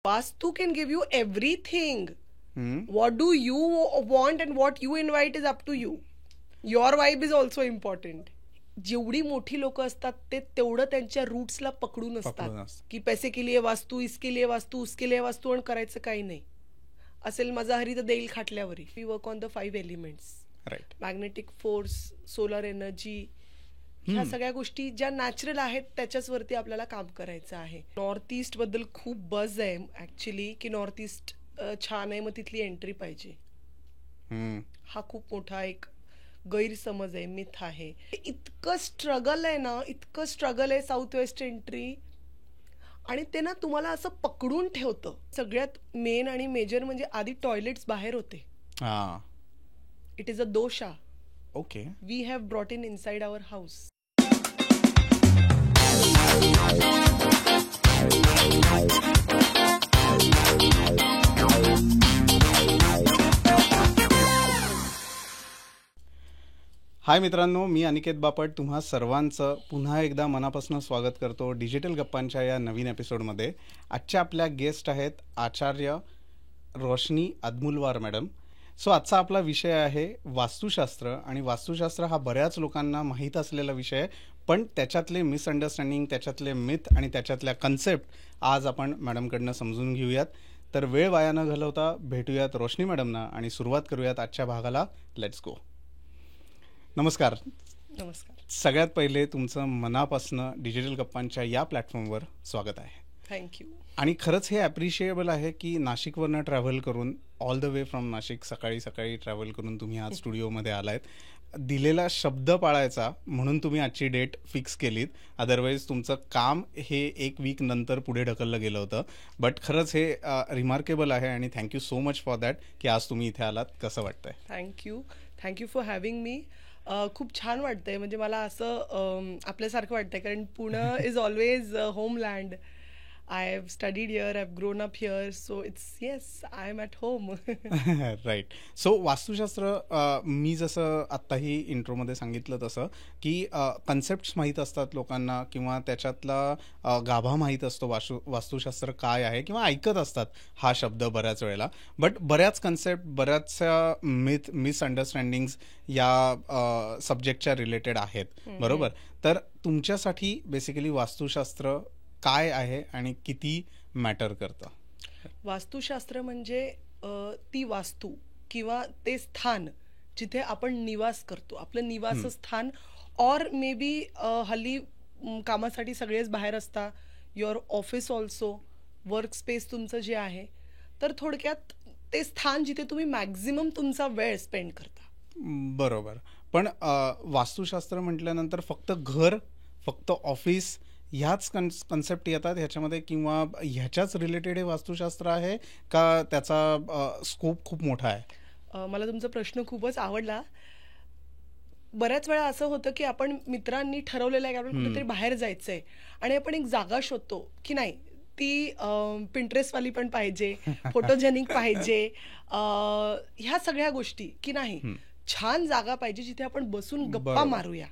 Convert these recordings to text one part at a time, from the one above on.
Vastu can give you everything. What do you want and what you invite is up to you. Your vibe is also important. जेवढी मोठी लोक असतात ते तेवढं त्यांच्या रूट्सला पकडून असतात की पैसे के लिए वास्तू, इसके लिए वास्तू, उसके लिए वास्तू, आणि करायचं काही नाही. असेल माझा हरी तर देईल खाटल्यावरी. We work on the 5 elements. Right. Magnetic force, solar energy, ह्या सगळ्या गोष्टी ज्या नॅचरल आहेत त्याच्याच आपल्याला काम करायचं आहे. नॉर्थ ईस्ट बद्दल खूप बज आहे ऍक्च्युली की नॉर्थ ईस्ट छान आहे, मग तिथली एंट्री पाहिजे. हा खूप मोठा एक गैरसमज आहे, मिथ आहे. इतकं स्ट्रगल आहे ना, इतकं स्ट्रगल आहे साऊथ वेस्ट एंट्री, आणि ते ना तुम्हाला असं पकडून ठेवतं. सगळ्यात मेन आणि मेजर म्हणजे आधी टॉयलेट्स बाहेर होते. It is a dosha. Okay. We have brought in inside our house. Hi मित्रांनो, मी अनिकेत बापट तुम्हा सर्वांचं पुन्हा एकदा मनापासून स्वागत करतो डिजिटल गप्पांच्या या नवीन एपिसोडमध्ये. आजच्या आपल्या गेस्ट आहेत आचार्य रोशनी अदमुलवार मॅडम. सो आजचा आपला विषय आहे वास्तुशास्त्र, आणि वास्तुशास्त्र हा बऱ्याच लोकांना माहीत असलेला विषय आहे, पण त्याच्यातले मिसअंडरस्टँडिंग, त्याच्यातले मिथ आणि त्याच्यातल्या कन्सेप्ट आज आपण मॅडमकडनं समजून घेऊयात. तर वेळ वाया न घालवता भेटूयात रोशनी मॅडमना आणि सुरुवात करूयात आजच्या भागाला. Let's go. नमस्कार. नमस्कार. सगळ्यात पहिले तुमचं मनापासनं डिजिटल गप्पांच्या या प्लॅटफॉर्मवर स्वागत आहे. थँक्यू. आणि खरंच हे ॲप्रिशिएबल आहे की नाशिकवरनं ट्रॅव्हल करून, all the way from Nashik, सकाळी ट्रॅव्हल करून तुम्ही आज स्टुडिओमध्ये आलायत. दिलेला शब्द पाळायचा म्हणून तुम्ही आजची डेट फिक्स केलीत, अदरवाईज तुमचं काम हे 1 वीक नंतर पुढे ढकललं गेलं होतं. बट खरंच हे रिमार्केबल आहे आणि thank you so much for that की आज तुम्ही इथे आलात. कसं वाटतंय? Thank you for having me. खूप छान वाटतंय. म्हणजे मला असं आपल्यासारखं वाटतंय, कारण Pune is always homeland. I have studied here, I have grown up here, so it's yes, I am at home. Right. So Vastushastra, मी जसं आत्ताही इंट्रोमध्ये सांगितलं तसं की कन्सेप्ट्स माहीत असतात लोकांना, किंवा त्याच्यातला गाभा माहीत असतो वास्तुशास्त्र काय आहे, किंवा ऐकत असतात हा शब्द बऱ्याच वेळेला. बट बऱ्याच कन्सेप्ट, बऱ्याचशा मिसअंडरस्टँडिंग्स या सब्जेक्टच्या रिलेटेड आहेत, बरोबर? तर तुमच्यासाठी बेसिकली वास्तुशास्त्र काय आहे आणि किती मॅटर करतं? वास्तुशास्त्र म्हणजे ती वास्तू किंवा ते स्थान जिथे आपण निवास करतो, आपलं निवासस्थान. ऑर मे बी हल्ली कामासाठी सगळेच बाहेर असतात, your office also, work space तुमचं जे आहे. तर थोडक्यात ते स्थान जिथे तुम्ही मॅक्झिमम तुमचा वेळ स्पेंड करता. बरोबर. पण वास्तुशास्त्र म्हटल्यानंतर फक्त घर, फक्त ऑफिस ह्याच कन्सेप्ट येतात ह्याच्यामध्ये, किंवा ह्याच्याच रिलेटेड हे वास्तुशास्त्र आहे का त्याचा स्कोप खूप मोठा आहे? मला तुमचा प्रश्न खूपच आवडला. बऱ्याच वेळा असं होतं की आपण मित्रांनी ठरवलेलं आहे की आपण कुठेतरी बाहेर जायचंय आणि आपण एक जागा शोधतो की नाही, ती पिंटरेस्टवाली पण पाहिजे, फोटोजेनिक पाहिजे, ह्या सगळ्या गोष्टी की नाही, छान जागा पाहिजे जिथे आपण बसून गप्पा मारूया.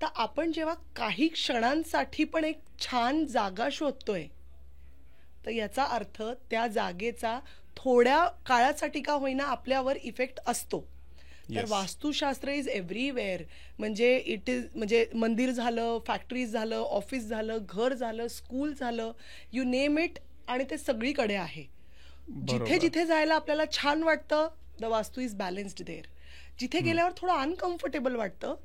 तर आपण जेव्हा काही क्षणांसाठी पण एक छान जागा शोधतोय, तर याचा अर्थ त्या जागेचा थोड्या काळासाठी का होईना आपल्यावर इफेक्ट असतो. तर वास्तुशास्त्र इज एव्हरीवेअर. म्हणजे इट इज, म्हणजे मंदिर झालं, फॅक्टरीज झालं, ऑफिस झालं, घर झालं, स्कूल झालं, यू नेम इट, आणि ते सगळीकडे आहे. जिथे जिथे जायला आपल्याला छान वाटतं, द वास्तू इज बॅलन्स्ड देअर. जिथे गेल्यावर थोडं अनकम्फर्टेबल वाटतं,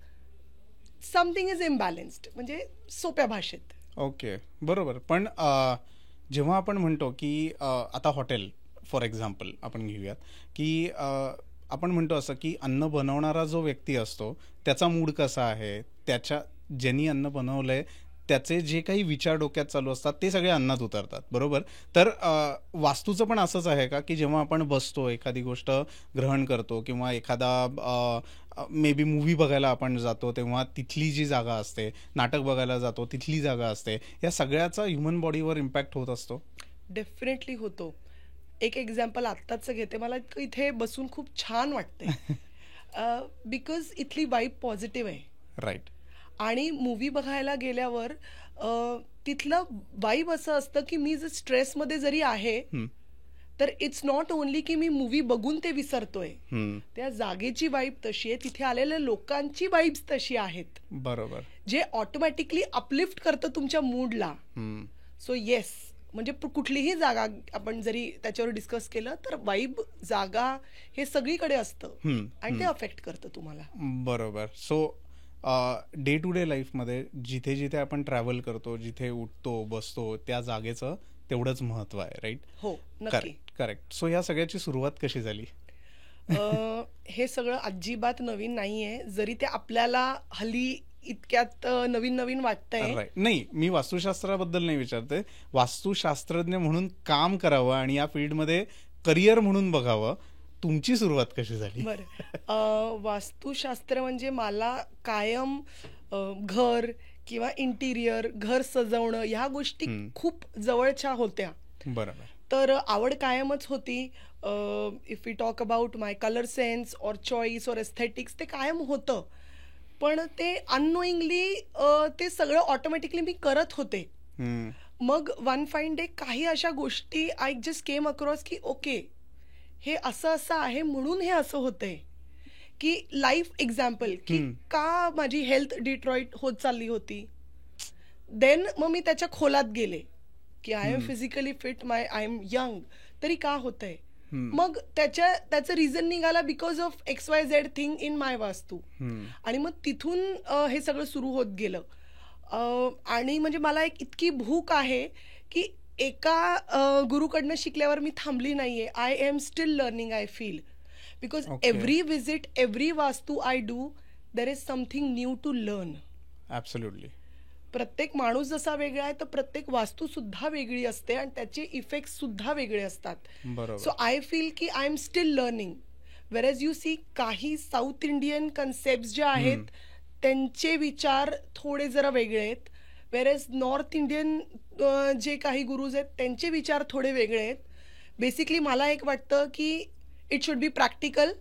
समथिंग इज इम्बॅलन्स्ड, म्हणजे सोप्या भाषेत. ओके, बरोबर. पण जेव्हा आपण म्हणतो की आता हॉटेल फॉर एक्झाम्पल आपण घेऊयात, की आपण म्हणतो असं की अन्न बनवणारा जो व्यक्ती असतो त्याचा मूड कसा आहे, त्याच्या ज्यांनी अन्न बनवलंय त्याचे जे काही विचार डोक्यात चालू असतात ते सगळे अन्नात उतरतात, बरोबर? तर वास्तूचं पण असंच आहे का की जेव्हा आपण बसतो, एखादी गोष्ट ग्रहण करतो, किंवा एखादा मे बी मूव्ही बघायला आपण जातो तेव्हा तिथली जी जागा असते, नाटक बघायला जातो तिथली जागा असते, या सगळ्याचा ह्युमन बॉडीवर इम्पॅक्ट होत असतो? डेफिनेटली होतो. एक एक्झाम्पल आत्ताच घेते. मला इथे बसून खूप छान वाटते बिकॉज इथली वाईब पॉझिटिव्ह आहे. राईट. आणि मूवी बघायला गेल्यावर तिथलं वाईब असं असतं की मी जर स्ट्रेसमध्ये जरी आहे तर इट्स नॉट ओनली की मी मूवी बघून ते विसरतोय, त्या जागेची वाईब तशी आहे, तिथे आलेल्या लोकांची वाईब्स तशी आहेत, बरोबर, जे ऑटोमॅटिकली अपलिफ्ट करतं तुमच्या मूडला. सो येस, म्हणजे कुठलीही जागा आपण जरी त्याच्यावर डिस्कस केलं तर वाईब, जागा हे सगळीकडे असतं आणि ते अफेक्ट करतं तुम्हाला. बरोबर. सो डे टू डे लाईफमध्ये जिथे जिथे आपण ट्रॅव्हल करतो, जिथे उठतो बसतो, त्या जागेचं तेवढंच महत्व आहे, राईट? हो, नक्की. करेक्ट. सो या सगळ्याची सुरुवात कशी झाली? हे सगळं अजिबात नवीन नाहीये, जरी ते आपल्याला हल्ली इतक्यात नवीन नवीन वाटतंय. नाही, मी वास्तुशास्त्राबद्दल नाही विचारते, वास्तुशास्त्रज्ञ म्हणून काम करावं आणि या फील्डमध्ये करिअर म्हणून बघावं, तुमची सुरुवात कशी झाली? बरं, वास्तुशास्त्र म्हणजे मला कायम घर किंवा इंटिरियर, घर सजवणं ह्या गोष्टी खूप जवळच्या होत्या. बरोबर. तर आवड कायमच होती. If you talk about my colour sense और चॉईस और एस्थेटिक्स, ते कायम होतं, पण ते अननोईंगली ते सगळं ऑटोमॅटिकली मी करत होते. मग वन फाईन डे काही अशा गोष्टी आय जस्ट केम अक्रॉस की ओके, हे असं असं आहे म्हणून हे असं होतंय, की लाईफ एक्झाम्पल की का माझी हेल्थ डिट्रॉइट होत चालली होती. देन मग मी त्याच्या खोलात गेले की I am physically fit, I am young, तरी का होतंय. मग त्याचं रिझन निघाला because of XYZ thing in my वास्तू, आणि मग तिथून हे सगळं सुरू होत गेलं. आणि म्हणजे मला एक इतकी भूक आहे की एका गुरुकडनं शिकल्यावर मी थांबली नाहीये. I am still learning, I feel, because every visit, every Vastu I do, there is something new to learn. Absolutely. प्रत्येक माणूस जसा वेगळा आहे तर प्रत्येक वास्तू सुद्धा वेगळी असते आणि त्याचे इफेक्ट सुद्धा वेगळे असतात. सो आय फील की I am still learning. Whereas you see, काही साऊथ इंडियन कन्सेप्ट जे आहेत त्यांचे विचार थोडे जरा वेगळे आहेत, वेरएज नॉर्थ इंडियन जे काही गुरुज आहेत त्यांचे विचार थोडे वेगळे आहेत. बेसिकली मला एक वाटतं की it should B practical.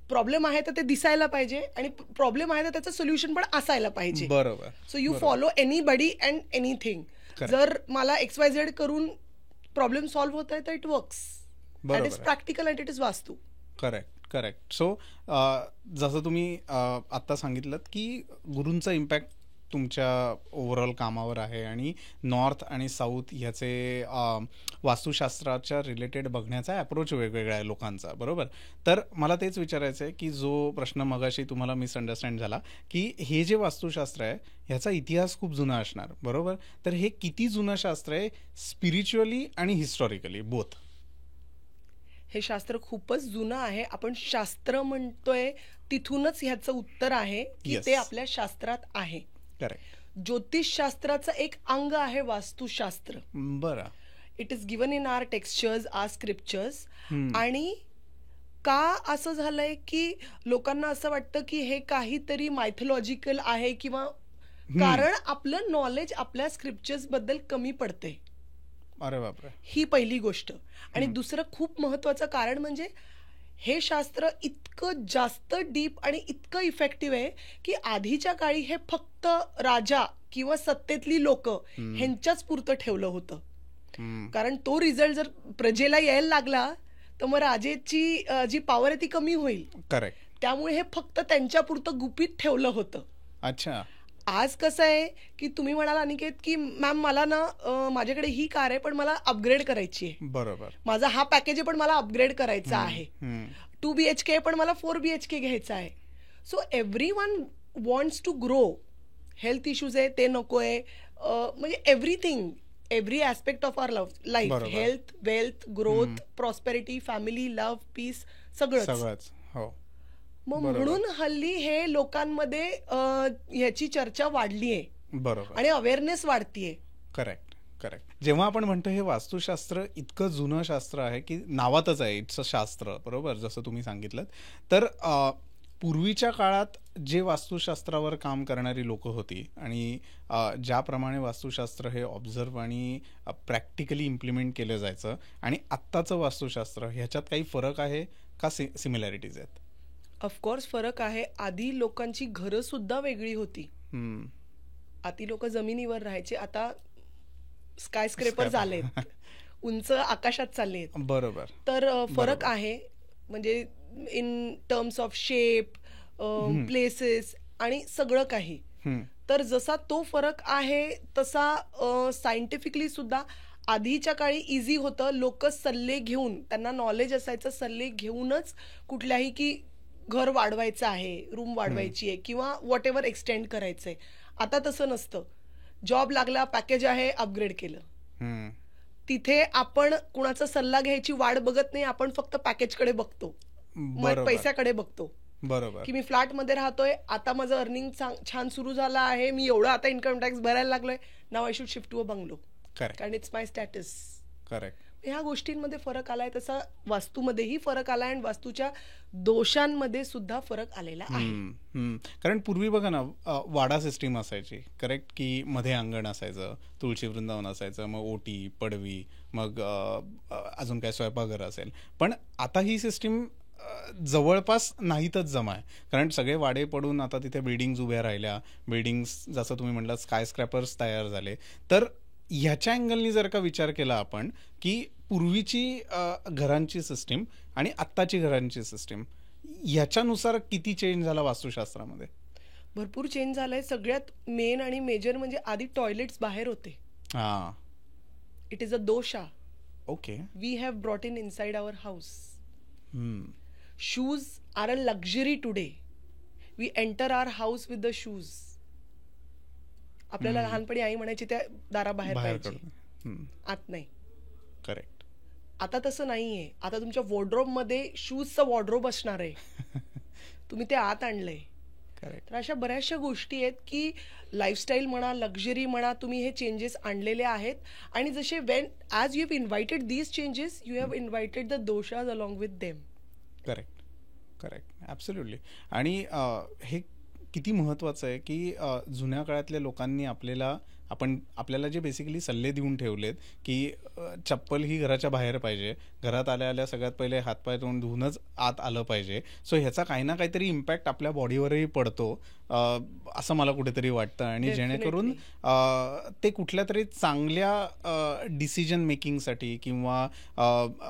Problem आहे तर ते दिसायला पाहिजे आणि प्रॉब्लेम आहे तर त्याचं सोल्युशन पण असायला पाहिजे. बरोबर. So you follow anybody and anything. जर मला XYZ करून प्रॉब्लेम सॉल्व्ह होत आहे तर it works. That is practical and it is वास्तू. करेक्ट. सो जसं तुम्ही आता सांगितलं की गुरूंचा इम्पॅक्ट तुमच्या ओव्हरऑल कामावर आहे आणि नॉर्थ आणि साऊथ ह्याचे वास्तुशास्त्राच्या रिलेटेड बघण्याचा अप्रोच वेगवेगळा आहे लोकांचा, बरोबर? तर मला तेच विचारायचं आहे की जो प्रश्न मगाशी तुम्हाला मिसअंडरस्टँड झाला की हे जे वास्तुशास्त्र आहे ह्याचा इतिहास खूप जुना असणार, बरोबर? तर हे किती जुनं शास्त्र आहे, स्पिरिच्युअली आणि हिस्टॉरिकली बोथ? हे शास्त्र खूपच जुनं आहे. आपण शास्त्र म्हणतोय तिथूनच ह्याचं उत्तर आहे की ते आपल्या शास्त्रात आहे. ज्योतिषशास्त्राचं एक अंग आहे वास्तुशास्त्र. बरं. It is given in our textures, our scriptures. आणि का असं झालंय की लोकांना असं वाटतं की हे काहीतरी मायथॉलॉजिकल आहे किंवा कारण आपलं नॉलेज आपल्या स्क्रिप्चर्स बद्दल कमी पडते. अरे बापरे. ही पहिली गोष्ट. आणि दुसरं खूप महत्वाचं कारण म्हणजे हे शास्त्र इतकं जास्त डीप आणि इतकं इफेक्टिव्ह आहे की आधीच्या काळी हे फक्त राजा किंवा सत्तेतली लोक ह्यांच्याच पुरतं ठेवलं होतं. कारण तो रिझल्ट जर प्रजेला यायला लागला तर मग राजेची जी पॉवर आहे ती कमी होईल. करेक्ट. त्यामुळे हे फक्त त्यांच्या पुरतं गुपित ठेवलं होतं. अच्छा. आज कसं आहे की तुम्ही म्हणाला अनिकेत की मॅम मला ना माझ्याकडे ही कार आहे पण मला अपग्रेड करायची आहे. बरोबर. माझा हा पॅकेज आहे पण मला अपग्रेड करायचा आहे. 2 BHK पण मला 4 BHK घ्यायचा आहे. So everyone wants to grow. Health issues आहे ते नकोय, म्हणजे everything, every aspect of our life, health, wealth, growth, prosperity, family, love, peace, सगळंच. हो. मग म्हणून हल्ली हे लोकांमध्ये ह्याची चर्चा वाढली आहे. बरोबर. आणि अवेअरनेस वाढतीये. करेक्ट. जेव्हा आपण म्हणतो हे वास्तुशास्त्र इतकं जुनं शास्त्र आहे की नावातच आहे इट्स अ शास्त्र, बरोबर, जसं तुम्ही सांगितलं, तर पूर्वीच्या काळात जे वास्तुशास्त्रावर काम करणारी लोक होती आणि ज्याप्रमाणे वास्तुशास्त्र हे ऑब्झर्व आणि प्रॅक्टिकली इम्प्लिमेंट केलं जायचं आणि आत्ताचं वास्तुशास्त्र ह्याच्यात काही फरक आहे का सिमिलॅरिटीज आहेत? ऑफकोर्स फरक आहे. आधी लोकांची घरं सुद्धा वेगळी होती. हम्म. आधी लोक जमिनीवर राहायचे, आता स्काय स्क्रेपर झालेत, उंच आकाशात चालले. बरोबर. तर फरक आहे, म्हणजे in terms of shape, places आणि सगळं काही. तर जसा तो फरक आहे तसा सायंटिफिकली सुद्धा आधीच्या काळी इझी होतं, लोक सल्ले घेऊन, त्यांना नॉलेज असायचं, सल्ले घेऊनच कुठल्याही की घर वाढवायचं आहे, रूम वाढवायची आहे किंवा व्हॉट एव्हर एक्सटेंड करायचंय. आता तसं नसतं. जॉब लागला, पॅकेज आहे, अपग्रेड केलं. तिथे आपण कुणाचा सल्ला घ्यायची वाट बघत नाही, आपण फक्त पॅकेजकडे बघतो, पैशाकडे बघतो. बरोबर. की मी फ्लॅटमध्ये राहतोय, आता माझं अर्निंग छान सुरू झालं आहे, मी एवढं आता इन्कम टॅक्स भरायला लागलोय, now I should shift to a bungalow, कारण इट्स माय स्टॅटस. करेक्ट. ह्या गोष्टींमध्ये फरक आलाय, तसा वास्तूमध्येही फरक आलाय आणि वास्तूच्या दोषांमध्ये सुद्धा फरक आलेला आहे. कारण पूर्वी बघा ना, वाडा सिस्टीम असायची, करेक्ट, की मध्ये अंगण असायचं, तुळशी वृंदावन असायचं, मग ओटी, पडवी, मग अजून काय स्वयंपाकघर असेल. पण आता ही सिस्टीम जवळपास नाहीतच जमा आहे, कारण सगळे वाडे पडून आता तिथे बिल्डिंग्स उभ्या राहिल्या, बिल्डिंग्स जसं तुम्ही म्हटलं स्काय स्क्रॅपर्स तयार झाले. तर ह्याच्या अँगलनी जर का विचार केला आपण की पूर्वीची घरांची सिस्टीम आणि आत्ताची घरांची सिस्टीम, ह्याच्यानुसार किती चेंज झाला वास्तुशास्त्रामध्ये? भरपूर चेंज झालाय. सगळ्यात मेन आणि मेजर म्हणजे आधी टॉयलेट्स बाहेर होते. It is a dosha. Okay. We have brought in inside our house. Shoes are a luxury today. We enter our house with the shoes. आपल्याला लहानपणी आई म्हणायची त्या दाराबाहेर पाहिजे, आत नाही. करेक्ट. आता तसं नाहीये. आता तुमच्या वॉर्डरोब मध्ये शूजचं वॉर्डरोब असणार आहे, तुम्ही ते आत आणलंय. तर अशा बऱ्याचशा गोष्टी आहेत की लाईफस्टाईल म्हणा, लक्झरी म्हणा, तुम्ही हे चेंजेस आणलेले आहेत. आणि जसे as you have invited these changes, you have invited the doshas along with them. Correct. Correct. Absolutely. आणि हे किती महत्त्वाचं आहे की जुन्या काळातल्या लोकांनी आपल्याला जे बेसिकली सल्ले देऊन ठेवलेत की चप्पल ही घराच्या बाहेर पाहिजे, घरात आल्या आल्या सगळ्यात पहिले हातपाय तोंड धुवूनच आत आलं पाहिजे. सो ह्याचा काही ना काहीतरी इम्पॅक्ट आपल्या बॉडीवरही पडतो असं मला कुठेतरी वाटतं. आणि जेणेकरून ते कुठल्या तरी चांगल्या डिसिजन मेकिंगसाठी किंवा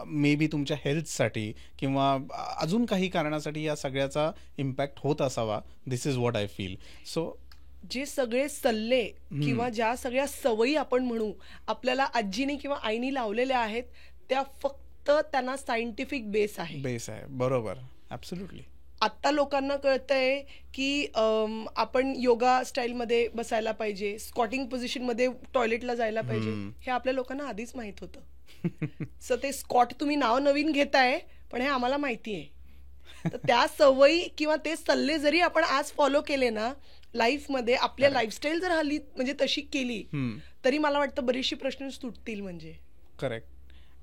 मे बी तुमच्या हेल्थसाठी किंवा अजून काही कारणासाठी या सगळ्याचा इम्पॅक्ट होत असावा. This is what I feel. So जे सगळे सल्ले किंवा ज्या सगळ्या सवयी आपण म्हणू आपल्याला आजीनी किंवा आईनी लावलेल्या आहेत, त्या फक्त त्यांना सायंटिफिक बेस आहे. बरोबर. ऍब्सोल्युटली. आत्ता लोकांना कळतंय की आपण योगा स्टाईलमध्ये बसायला पाहिजे, स्क्वॉटिंग पोझिशनमध्ये टॉयलेटला जायला पाहिजे. हे आपल्या लोकांना आधीच माहित होतं. सो ते स्कॉट तुम्ही नाव नवीन घेताय, पण हे आम्हाला माहिती आहे. तर त्या सवयी किंवा ते सल्ले जरी आपण आज फॉलो केले ना लाईफमध्ये, आपल्या लाईफस्टाईल जर हल्ली म्हणजे तशी केली, तरी मला वाटतं बरीचशी प्रश्न सुटतील. म्हणजे करेक्ट.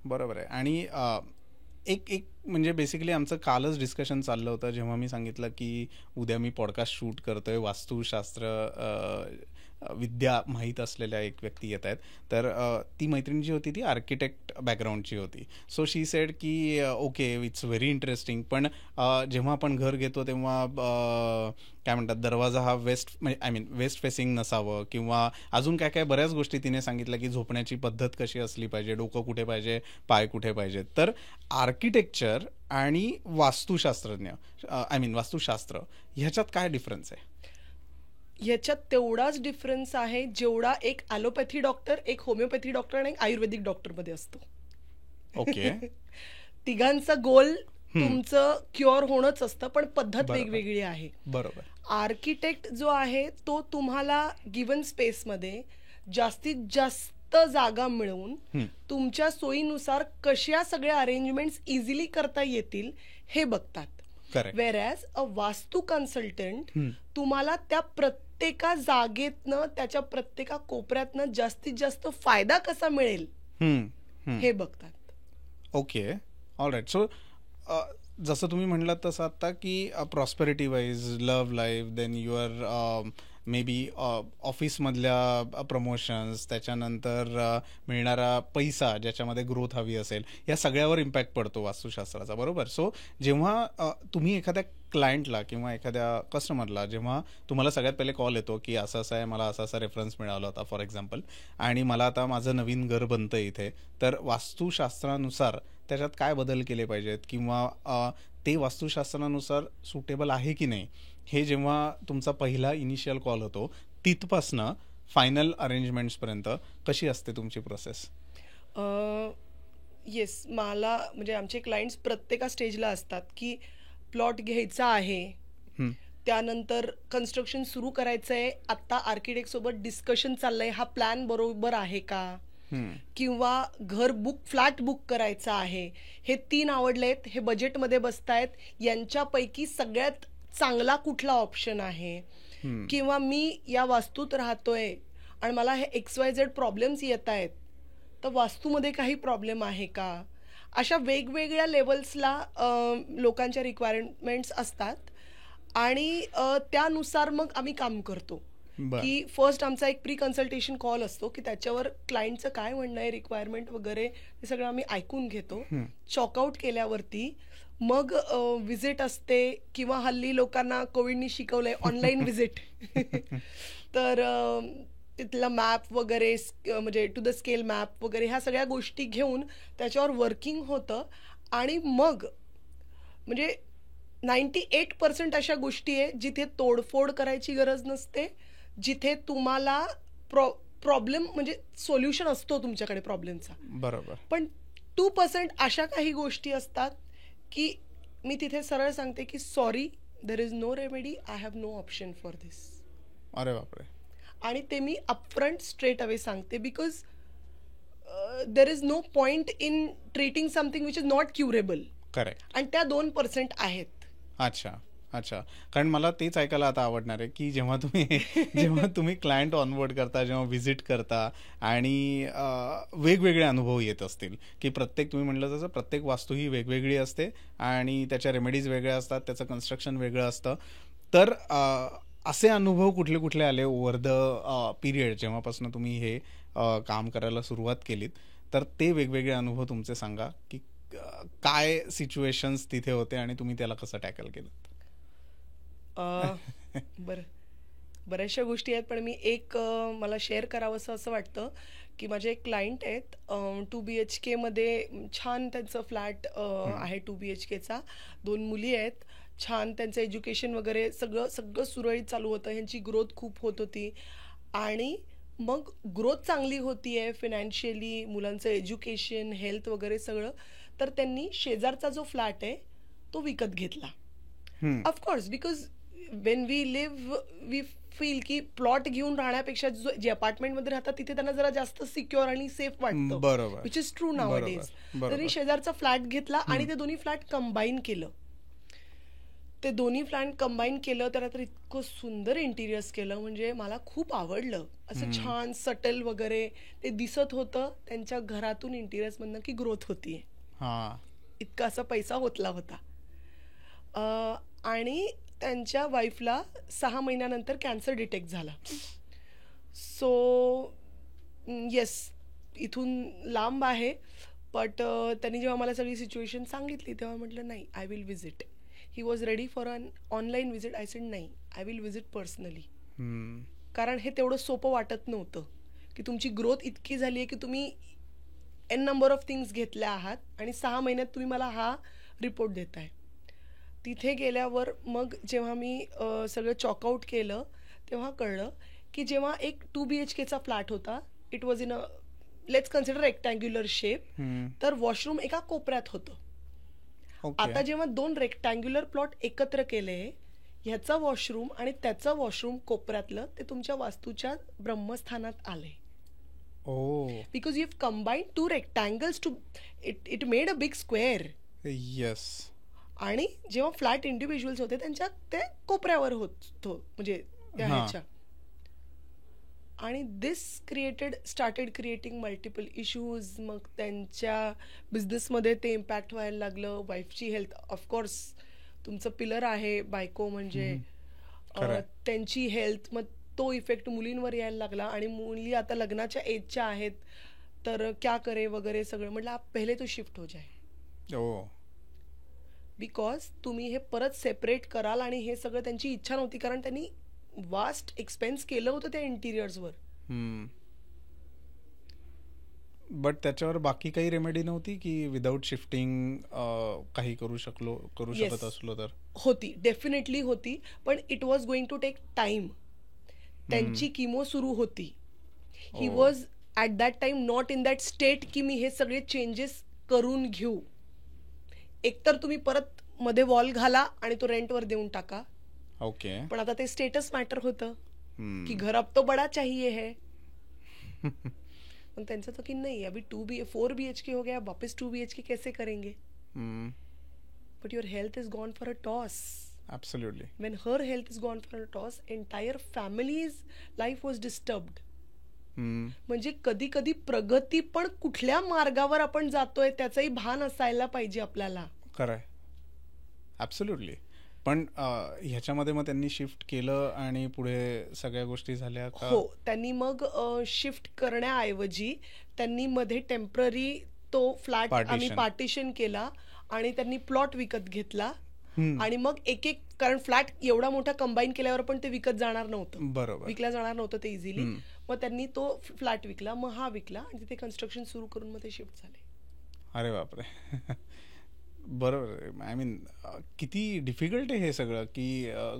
बरोबर आहे. आणि एक म्हणजे बेसिकली आमचं कालच डिस्कशन चाललं होतं, जेव्हा मी सांगितलं की उद्या मी पॉडकास्ट शूट करतोय, वास्तुशास्त्र विद्या माहीत असलेल्या एक व्यक्ती येत आहेत. तर ती मैत्रीण जी होती ती आर्किटेक्ट बॅकग्राऊंडची होती. सो शी सेड की ओके, इट्स व्हेरी इंटरेस्टिंग, पण जेव्हा आपण घर घेतो तेव्हा काय म्हणतात, दरवाजा हा वेस्ट फेसिंग नसावं किंवा अजून काय काय बऱ्याच गोष्टी तिने सांगितलं की झोपण्याची पद्धत कशी असली पाहिजे, डोकं कुठे पाहिजे, पाय कुठे पाहिजेत. तर आर्किटेक्चर आणि वास्तुशास्त्रज्ञ वास्तुशास्त्र ह्याच्यात काय डिफरन्स आहे? ह्याच्यात तेवढाच डिफरन्स आहे जेवढा एक ॲलोपॅथी डॉक्टर, एक होमिओपॅथी डॉक्टर आणि एक आयुर्वेदिक डॉक्टर मध्ये असतो. ओके. तिघांचा गोल तुमचं क्युअर होणंच असतं, पण पद्धत वेगवेगळी आहे. बरोबर. आर्किटेक्ट जो आहे तो तुम्हाला गिव्हन स्पेसमध्ये जास्तीत जास्त जागा मिळवून तुमच्या सोयीनुसार कशा सगळ्या अरेंजमेंट्स इझिली करता येतील हे बघतात. वेरॅज अ वास्तू कन्सल्टंट तुम्हाला त्या प्रत्येका जागेतनं, त्याच्या प्रत्येका कोपऱ्यातनं जास्तीत जास्त फायदा कसा मिळेल हे बघतात. ओके. ऑलराईट. सो जसं तुम्ही म्हणलात तसं आता की prosperity wise, love life, then your maybe ऑफिसमधल्या प्रमोशन्स, त्याच्यानंतर मिळणारा पैसा ज्याच्यामध्ये ग्रोथ हवी असेल, या सगळ्यावर इम्पॅक्ट पडतो वास्तुशास्त्राचा, बरोबर. सो जेव्हा तुम्ही एखाद्या क्लायंटला किंवा एखाद्या कस्टमरला, जेव्हा तुम्हाला सगळ्यात पहिले कॉल येतो की असं असं आहे, मला असा असा रेफरन्स मिळाला होता फॉर एक्झाम्पल, आणि मला आता माझं नवीन घर बनतं इथे, तर वास्तुशास्त्रानुसार त्याच्यात काय बदल केले पाहिजेत किंवा ते वास्तुशास्त्रानुसार सुटेबल आहे की नाही, हे जेव्हा तुमचा पहिला इनिशियल कॉल होतो तिथपासनं फायनल अरेंजमेंट्सपर्यंत कशी असते तुमची प्रोसेस? येस, मला म्हणजे आमचे क्लायंट्स प्रत्येका स्टेजला असतात की प्लॉट घ्यायचा आहे, त्यानंतर कन्स्ट्रक्शन सुरू करायचं आहे, आत्ता आर्किटेक्ट सोबत डिस्कशन चाललंय, हा प्लॅन बरोबर आहे का, किंवा घर फ्लॅट बुक करायचा आहे, हे 3 आवडलेत, हे बजेटमध्ये बसतायत, यांच्यापैकी सगळ्यात चांगला कुठला ऑप्शन आहे, किंवा मी या वास्तूत राहतोय आणि मला हे XYZ प्रॉब्लेम्स येत आहेत, तर वास्तूमध्ये काही प्रॉब्लेम आहे का. अशा वेगवेगळ्या लेवल्सला लोकांच्या रिक्वायरमेंट्स असतात आणि त्यानुसार मग आम्ही काम करतो की फर्स्ट आमचा एक प्री कन्सल्टेशन कॉल असतो की त्याच्यावर क्लायंटचं काय म्हणणं आहे, रिक्वायरमेंट वगैरे हे सगळं आम्ही ऐकून घेतो. चॉकआउट केल्यावरती मग विजिट असते, किंवा हल्ली लोकांना कोविडनी शिकवलंय ऑनलाईन विजिट तर तिथला मॅप वगैरे म्हणजे टू द स्केल मॅप वगैरे ह्या सगळ्या गोष्टी घेऊन त्याच्यावर वर्किंग होतं. आणि मग म्हणजे 98% अशा गोष्टी आहे जिथे तोडफोड करायची गरज नसते, जिथे तुम्हाला प्रॉब्लेम म्हणजे सोल्युशन असतो तुमच्याकडे प्रॉब्लेमचा, बरोबर. पण 2% अशा काही गोष्टी असतात की मी तिथे सरळ सांगते की sorry, there is no remedy, I have no option for this. अरे बापरे. आणि ते मी अपफ्रंट स्ट्रेट अवे सांगते, because there is no point in treating something which is not curable. Correct. आणि त्या 2% आहेत. अच्छा अच्छा. कारण मला तेच ऐकायला आता आवडणार आहे की जेव्हा तुम्ही क्लायंट ऑनबोर्ड करता, जेव्हा व्हिजिट करता आणि वेगवेगळे अनुभव येत असतील की तुम्ही म्हटलं तसं प्रत्येक वास्तू ही वेगवेगळी असते आणि त्याच्या रेमेडीज वेगळ्या असतात, त्याचं कन्स्ट्रक्शन वेगळं असतं, तर असे अनुभव कुठले कुठले आले ओव्हर द पिरियड जेव्हापासून तुम्ही हे काम करायला सुरुवात केलीत, तर ते वेगवेगळे अनुभव तुमचे सांगा की काय सिच्युएशन्स तिथे होते आणि तुम्ही त्याला कसं टॅकल केलं? बऱ्याचशा गोष्टी आहेत, पण मी एक मला शेअर करावंसं असं वाटतं की माझे एक क्लायंट आहेत, 2 BHK मध्ये छान त्यांचं फ्लॅट आहे, 2 BHKचा, 2 मुली आहेत, छान त्यांचं एज्युकेशन वगैरे सगळं सुरळीत चालू होतं, ह्यांची ग्रोथ खूप होत होती. आणि मग ग्रोथ चांगली होतीये फिनान्शियली, मुलांचं एज्युकेशन, हेल्थ वगैरे सगळं, तर त्यांनी शेजारचा जो फ्लॅट आहे तो विकत घेतला. Of course, because when we live we feel की प्लॉट घेऊन राहण्यापेक्षा जे अपार्टमेंटमध्ये राहतात तिथे त्यांना जरा जास्त सिक्युअर आणि सेफ वाटतं, बरोबर, which is true now days. त्यांनी शेजारचा फ्लॅट घेतला आणि ते दोन्ही फ्लॅट कंबाईन केलं. ते दोन्ही फ्लॅट कंबाईन केलं, त्याला तर इतकं सुंदर इंटिरियर्स केलं, म्हणजे मला खूप आवडलं. असं छान सटल वगैरे ते दिसत होतं त्यांच्या घरातून, इंटिरियर्स मधनं की ग्रोथ होतीये. इतका असा पैसा होतला होता. आणि त्यांच्या वाईफला 6 महिन्यानंतर कॅन्सर डिटेक्ट झाला. सो येस, इथून लांब आहे, बट त्यांनी जेव्हा मला सगळी सिच्युएशन सांगितली तेव्हा म्हटलं नाही, I will visit. He was ready for an online visit. I said नाही, आय विल विजिट पर्सनली. कारण हे तेवढं सोपं वाटत नव्हतं की तुमची ग्रोथ इतकी झाली आहे की तुम्ही n नंबर ऑफ थिंग्स घेतल्या आहात आणि 6 महिन्यात तुम्ही मला हा रिपोर्ट देताय. तिथे गेल्यावर मग जेव्हा मी सगळं चॉकआउट केलं तेव्हा कळलं की जेव्हा एक 2 BHKचा फ्लॅट होता, it was in a let's consider rectangular shape, तर वॉशरूम एका कोपऱ्यात होतं. आता जेव्हा 2 रेक्टँग्युलर प्लॉट एकत्र केले, ह्याचा वॉशरूम आणि त्याचं वॉशरूम कोपऱ्यातलं, ते तुमच्या वास्तूच्या ब्रह्मस्थानात आले. Because you've combined 2 rectangles to it made a big square. Yes. आणि जेव्हा फ्लॅट इंडिव्हिज्युअल्स होते त्यांच्या ते कोपऱ्यावर होतो, म्हणजे त्या ह्याच्या. आणि दिस स्टार्टेड क्रिएटिंग मल्टिपल इश्यूज. मग त्यांच्या बिझनेसमध्ये ते इम्पॅक्ट व्हायला लागलं. वाईफची हेल्थ, ऑफकोर्स तुमचं पिलर आहे बायको म्हणजे, त्यांची हेल्थ. मग तो इफेक्ट मुलींवर यायला लागला आणि मुली आता लग्नाच्या एजच्या आहेत, तर क्या करे वगैरे सगळं. म्हटलं आप पहिले तो शिफ्ट हो जाए, ओ बिकॉज तुम्ही हे परत सेपरेट कराल. आणि हे सगळं त्यांची इच्छा नव्हती, कारण त्यांनी वास्ट एक्सपेन्स केलं होतं त्या इंटिरियर्सवर. बट त्याच्यावर बाकी काही रेमेडी नव्हती की विदाऊट शिफ्टिंग काही करू शकत असलो तर? होती, डेफिनेटली होती, पण it was going to take time. त्यांची किमो सुरू होती. He was at that time not in that state की मी हे सगळे चेंजेस करून घेऊ. एकतर तुम्ही परत मध्ये वॉल घाला आणि तो रेंटवर देऊन टाका. ओके. पण आता ते स्टेटस मॅटर होतं की घर अब तो बडा चाहिए है. मग त्यांचं तो की नाही, अभी 4 BHK हो गया, वापस 2 BHK कैसे करेंगे. But your health is gone for a toss. Absolutely. When her health is gone for a toss, entire family's life was disturbed. म्हणजे कधी कधी प्रगती पण कुठल्या मार्गावर आपण जातोय त्याचंही भान असायला पाहिजे आपल्याला. खरंय, ऍब्सोल्युटली. पण ह्याच्यामध्ये मग त्यांनी शिफ्ट केलं आणि पुढे सगळ्या गोष्टी झाल्या का? हो, त्यांनी मग शिफ्ट करण्याऐवजी त्यांनी मध्ये टेम्पररी तो फ्लॅट आम्ही पार्टिशन केला आणि त्यांनी प्लॉट विकत घेतला. आणि मग एक एक, कारण फ्लॅट एवढा मोठा कंबाईन केल्यावर पण ते विकत जाणार नव्हतं, बरोबर, विकल्या जाणार नव्हतं ते इझिली. मग त्यांनी तो फ्लॅट विकला, मग हा विकला आणि तिथे कन्स्ट्रक्शन सुरू करून मग ते शिफ्ट झाले. अरे बापरे. बरोबर. आय मीन किती डिफिकल्ट आहे हे सगळं की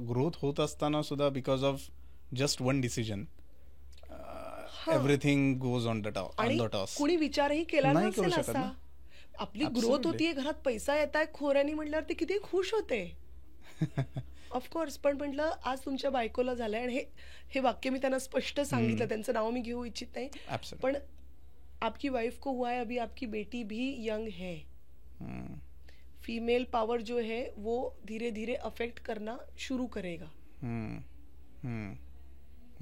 ग्रोथ होत असताना सुद्धा because of just one decision everything goes on the toss. कुणी विचारही केला नसेल असा. आपली ग्रोथ होतीये, घरात पैसा येत आहे खोऱ्यानी म्हटल्यावर ते किती खुश होते. ऑफकोर्स. पण म्हटलं आज तुमच्या बायकोला झालंय, आणि हे वाक्य मी त्यांना स्पष्ट सांगितलं, त्यांचं नाव मी घेऊ इच्छित नाही, पण आपकी वाइफ को हुआ है, अभी आपकी बेटी भी यंग है. फीमेल पावर जो है वो धीरे धीरे अफेक्ट करना शुरू करेगा.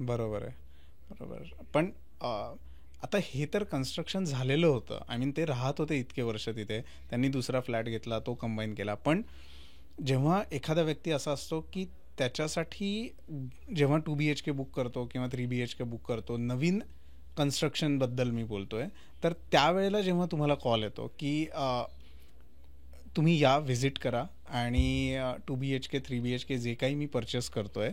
बरोबर आहे, बरोबर. पण आता हे तर कन्स्ट्रक्शन झालेलं होतं. आय मीन ते राहत होते इतके वर्ष तिथे, त्यांनी दुसरा फ्लॅट घेतला, तो कंबाईन केला. पण जेव्हा एखादा व्यक्ती असा असतो की त्याच्यासाठी जेव्हा 2 BHK बुक करतो किंवा 3 BHK बुक करतो, नवीन कन्स्ट्रक्शनबद्दल मी बोलतोय, तर त्यावेळेला जेव्हा तुम्हाला कॉल येतो की तुम्ही या व्हिजिट करा आणि 2 BHK 3 BHK जे काही मी परचेस करतोय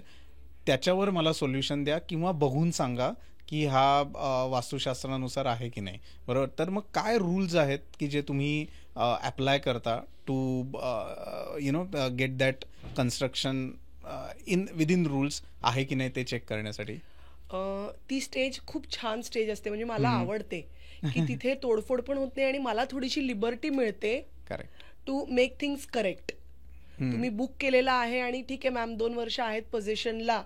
त्याच्यावर मला सोल्युशन द्या किंवा बघून सांगा की हा वास्तुशास्त्रानुसार आहे की नाही, बरोबर. तर मग काय रूल्स आहेत की जे तुम्ही अप्लाय करता to get that construction within rules आहे की नाही ते चेक करण्यासाठी? ती स्टेज खूप छान स्टेज असते, म्हणजे मला आवडते की तिथे तोडफोड पण होत नाही आणि मला थोडीशी लिबर्टी मिळते टू मेक थिंग्स करेक्ट. तुम्ही बुक केलेला आहे आणि ठीक आहे मॅम 2 वर्ष आहेत पोझिशनला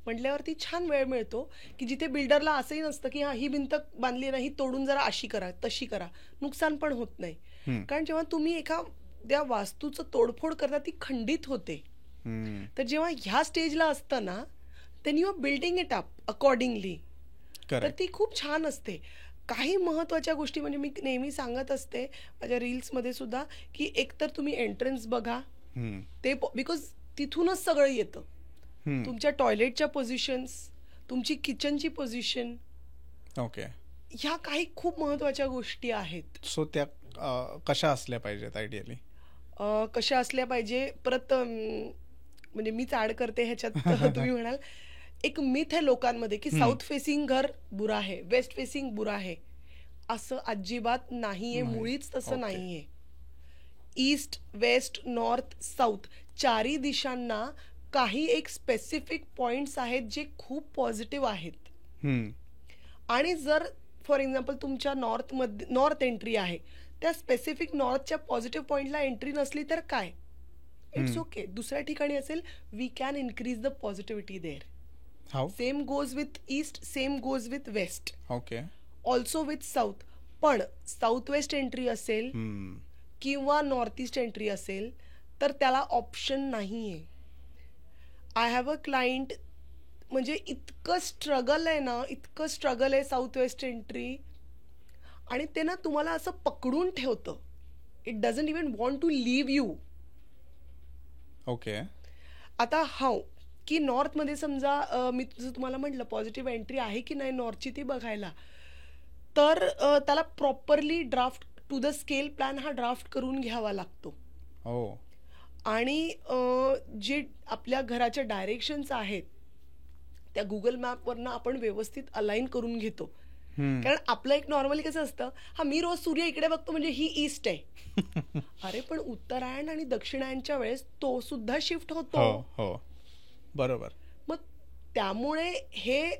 म्हटल्यावरती छान वेळ मिळतो की जिथे बिल्डरला असंही नसतं की ही भिंत बांधली नाही, तोडून जरा अशी करा तशी करा, नुकसान पण होत नाही. कारण जेव्हा तुम्ही एखाद्या वास्तूचं तोडफोड करता ती खंडित होते. तर जेव्हा ह्या स्टेजला असतं ना, then you are building it up accordingly. तर ती खूप छान असते. काही महत्वाच्या गोष्टी म्हणजे मी नेहमी सांगत असते माझ्या रील्समध्ये सुद्धा की एकतर तुम्ही एंट्रन्स बघा, ते बिकॉज तिथूनच सगळं येतं. तुमच्या टॉयलेटच्या पोझिशन्स, तुमची किचनची पोझिशन, ओके, ह्या काही खूप महत्वाच्या गोष्टी आहेत. सो त्या कशा असल्या पाहिजेत आयडियली? कशा असल्या पाहिजे परत म्हणजे मीच ऍड करते ह्याच्यात. तुम्ही म्हणाल एक मिथ आहे लोकांमध्ये की साऊथ फेसिंग घर बुरा आहे, वेस्ट फेसिंग बुरा आहे. असं अजिबात नाहीये, मुळीच तसं नाहीये. ईस्ट, वेस्ट, नॉर्थ, साऊथ चारही दिशांना काही एक स्पेसिफिक पॉइंट्स आहेत जे खूप पॉझिटिव्ह आहेत. आणि जर फॉर एक्झाम्पल तुमच्या नॉर्थ एंट्री आहे, त्या स्पेसिफिक नॉर्थच्या पॉझिटिव्ह पॉइंटला एंट्री नसली तर काय, इट्स ओके. दुसऱ्या ठिकाणी असेल, we can increase the positivity there. Same goes with east, same goes with west, okay, also with south. पण साऊथ वेस्ट एंट्री असेल किंवा नॉर्थ ईस्ट एंट्री असेल तर त्याला ऑप्शन नाहीये. आय हॅव अ क्लायंट, म्हणजे इतकं स्ट्रगल आहे ना, इतकं स्ट्रगल आहे साऊथ वेस्ट एंट्री, आणि ते ना तुम्हाला असं पकडून ठेवतं. It doesn't even want to leave you. Okay. आता हाऊ की नॉर्थमध्ये समजा मी जसं तुम्हाला म्हटलं पॉझिटिव्ह एंट्री आहे की नाही नॉर्थची ती बघायला, तर त्याला properly draft to the scale plan हा ड्राफ्ट करून घ्यावा लागतो. हो. आणि जे आपल्या घराच्या डायरेक्शन्स आहेत त्या गुगल मॅपवरनं आपण व्यवस्थित अलाइन करून घेतो. कारण आपलं एक नॉर्मली कसं असतं, हा मी रोज सूर्य इकडे बघतो म्हणजे ही ईस्ट आहे. अरे पण उत्तरायण आणि दक्षिणायनच्या वेळेस तो सुद्धा शिफ्ट होतो. हो, बरोबर. मग त्यामुळे हे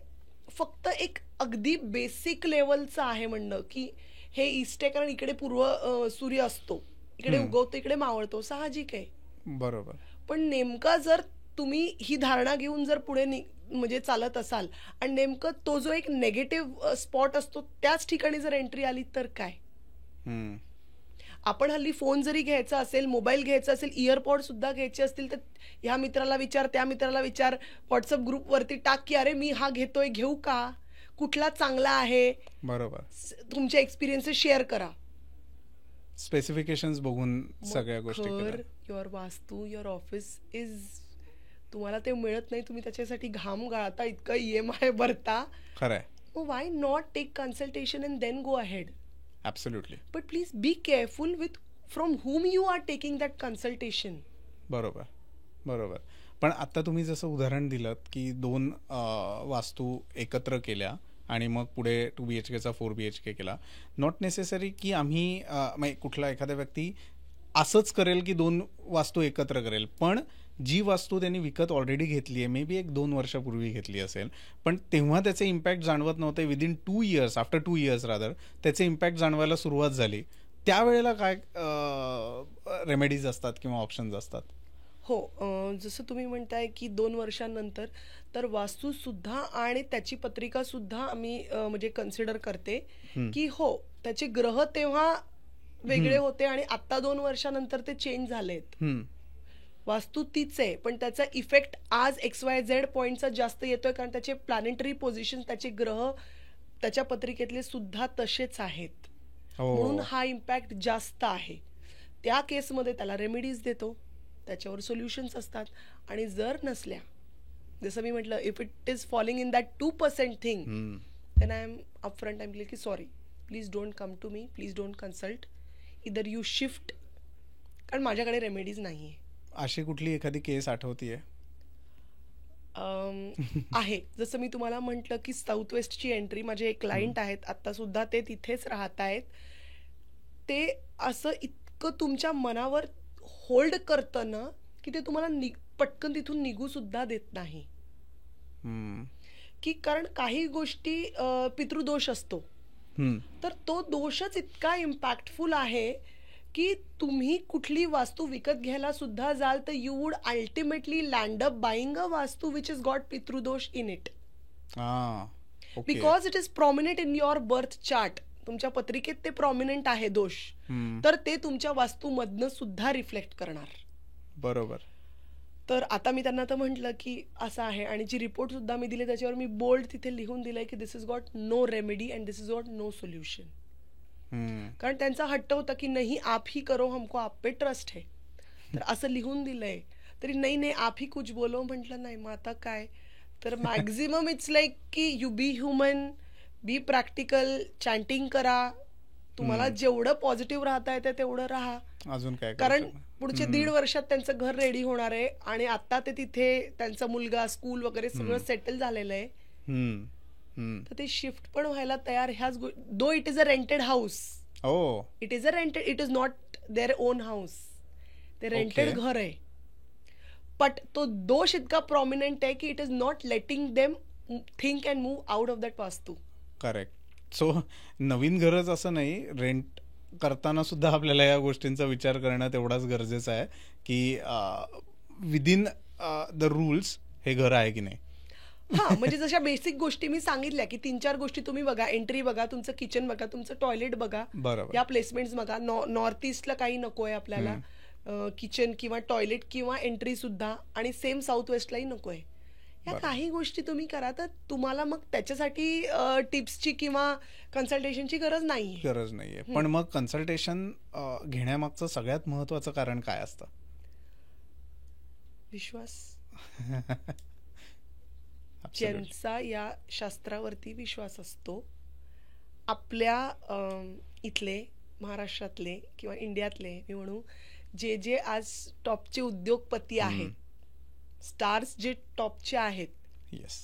फक्त एक अगदी बेसिक लेवलचं आहे म्हणणं की हे ईस्ट आहे कारण इकडे पूर्व सूर्य असतो, इकडे उगवतो, इकडे मावळतो, साहजिक आहे. बरोबर. पण नेमका जर तुम्ही ही धारणा घेऊन जर पुढे म्हणजे चालत असाल आणि नेमकं तो जो एक नेगेटिव्ह स्पॉट असतो त्याच ठिकाणी जर एंट्री आली तर काय. आपण हल्ली फोन जरी घ्यायचा असेल, मोबाईल घ्यायचा असेल, इयरपॉड सुद्धा घ्यायचे असतील तर ह्या मित्राला विचार, त्या मित्राला विचार, व्हॉट्सअप ग्रुपवरती टाक की अरे मी हा घेतोय, घेऊ का, कुठला चांगला आहे. बरोबर. तुमचे एक्सपिरियन्सेस शेअर करा, स्पेसिफिकेशन्स बघून सगळ्या गोष्टी. युअर वास्तू, युअर ऑफिस इज, तुम्हाला ते मिळत नाही, तुम्ही त्याच्यासाठी घाम गाळता, इतकं EMI भरता. खरंय. Why not take consultation and then go ahead. Absolutely. But please be careful with from whom you are taking that consultation. बरोबर. पण आता तुम्ही जसं उदाहरण दिलं की 2 वास्तू एकत्र केल्या आणि मग पुढे 2 BHKचा 4 BHK केला. नॉट नेसेसरी की आम्ही कुठला एखादा व्यक्ती असंच करेल की 2 वास्तू एकत्र करेल, पण जी वास्तू त्यांनी विकत ऑलरेडी घेतली आहे, मे बी 1-2 वर्षापूर्वी घेतली असेल, पण तेव्हा त्याचे इम्पॅक्ट जाणवत नव्हते, within 2 years, after 2 years rather त्याचे इम्पॅक्ट जाणवायला सुरुवात झाली, त्यावेळेला काय रेमेडीज असतात किंवा ऑप्शन्स असतात? हो, जसं तुम्ही म्हणताय की 2 वर्षांनंतर, तर वास्तू सुद्धा आणि त्याची पत्रिका सुद्धा आम्ही म्हणजे कन्सिडर करते की हो त्याचे ग्रह तेव्हा वेगळे होते आणि आता 2 वर्षानंतर ते चेंज झालेत. वास्तू तीच आहे पण त्याचा इफेक्ट आज XYZ पॉइंटचा जास्त येतोय कारण त्याचे प्लॅनेटरी पोझिशन, त्याचे ग्रह त्याच्या पत्रिकेतले सुद्धा तसेच आहेत, म्हणून हा इम्पॅक्ट जास्त आहे. त्या केसमध्ये त्याला रेमेडीज देतो, त्याच्यावर सोल्युशन्स असतात. आणि जर नसल्या, जसं मी म्हटलं, if it is falling in that 2% thing, then I am upfront, I am की sorry, please don't come to me, please don't consult, either you shift, कारण माझ्याकडे रेमेडीज नाही आहे. अशी कुठली एखादी केस आठवतीये? आहे, जसं मी तुम्हाला म्हटलं की साऊथ वेस्टची एंट्री, माझे एक क्लायंट आहेत, आता सुद्धा ते तिथेच राहत आहेत. ते असं इतकं तुमच्या मनावर होल्ड करतं ना की ते तुम्हाला पटकन तिथून निघू सुद्धा देत नाही. की कारण काही गोष्टी पितृदोष असतो, तर तो दोषच इतका इम्पॅक्टफुल आहे की तुम्ही कुठली वास्तू विकत घ्यायला सुद्धा जाल तर you would ultimately land up buying a Vastu which is got pitrudosh in it, because it is prominent in your birth chart. तुमच्या पत्रिकेत ते प्रॉमिनेंट आहे दोष, तर ते तुमच्या वास्तूमधनं सुद्धा रिफ्लेक्ट करणार. बरोबर. तर आता मी त्यांना तर म्हटलं की असं आहे, आणि जी रिपोर्ट सुद्धा मी दिली त्याच्यावर मी बोल्ड तिथे लिहून दिलंय की this is got no remedy and this is got no solution. कारण त्यांचा हट्ट होता की नाही आप ही करो, हमको आप पे ट्रस्ट है, तर असं लिहून दिलंय तरी नाही आप ही कुछ बोलो. म्हटलं नाही, मग आता काय. तर मॅक्झिमम इट्स लाईक की you be human, be practical, chanting करा, तुम्हाला जेवढं पॉझिटिव्ह राहता येते तेवढं राहा. अजून काय, कारण पुढचे 1.5 वर्षात त्यांचं घर रेडी होणार आहे आणि आता ते तिथे त्यांचा मुलगा, स्कूल वगैरे सगळं सेटल झालेलं आहे. तर ते शिफ्ट पण व्हायला तयार. ह्याच though it is a rented house, it is a rented, it is not their own house, ते रेंटेड घर आहे. बट तो दोष इतका प्रॉमिनंट आहे की it is not letting them think and move out of that Vastu. Correct. So नवीन घरच असं नाही, रेंट करताना सुद्धा आपल्याला या गोष्टींचा विचार करणं तेवढाच गरजेचं आहे की विदिन द रूल्स हे घर आहे की नाही. हा, म्हणजे जशा बेसिक गोष्टी मी सांगितल्या की 3-4 गोष्टी तुम्ही बघा, एंट्री बघा, तुमचं किचन बघा, तुमचं टॉयलेट बघा, या प्लेसमेंट्स बघा. नॉर्थ ईस्टला काही नकोय आपल्याला, किचन किंवा टॉयलेट किंवा एंट्री सुद्धा, आणि सेम साऊथ वेस्टलाही नकोय. या काही गोष्टी तुम्ही करा, तर तुम्हाला मग त्याच्यासाठी टिप्सची किंवा कन्सल्टेशनची गरज नाहीये. पण मग कन्सल्टेशन घेण्यामागचं सगळ्यात महत्वाचं कारण काय असतं? विश्वास. ज्यांचा या शास्त्रावरती विश्वास असतो, आपल्या इथले, महाराष्ट्रातले किंवा इंडियातले मी म्हणू, जे आज टॉपचे उद्योगपती आहेत, स्टार्स जे टॉपचे आहेत, येस,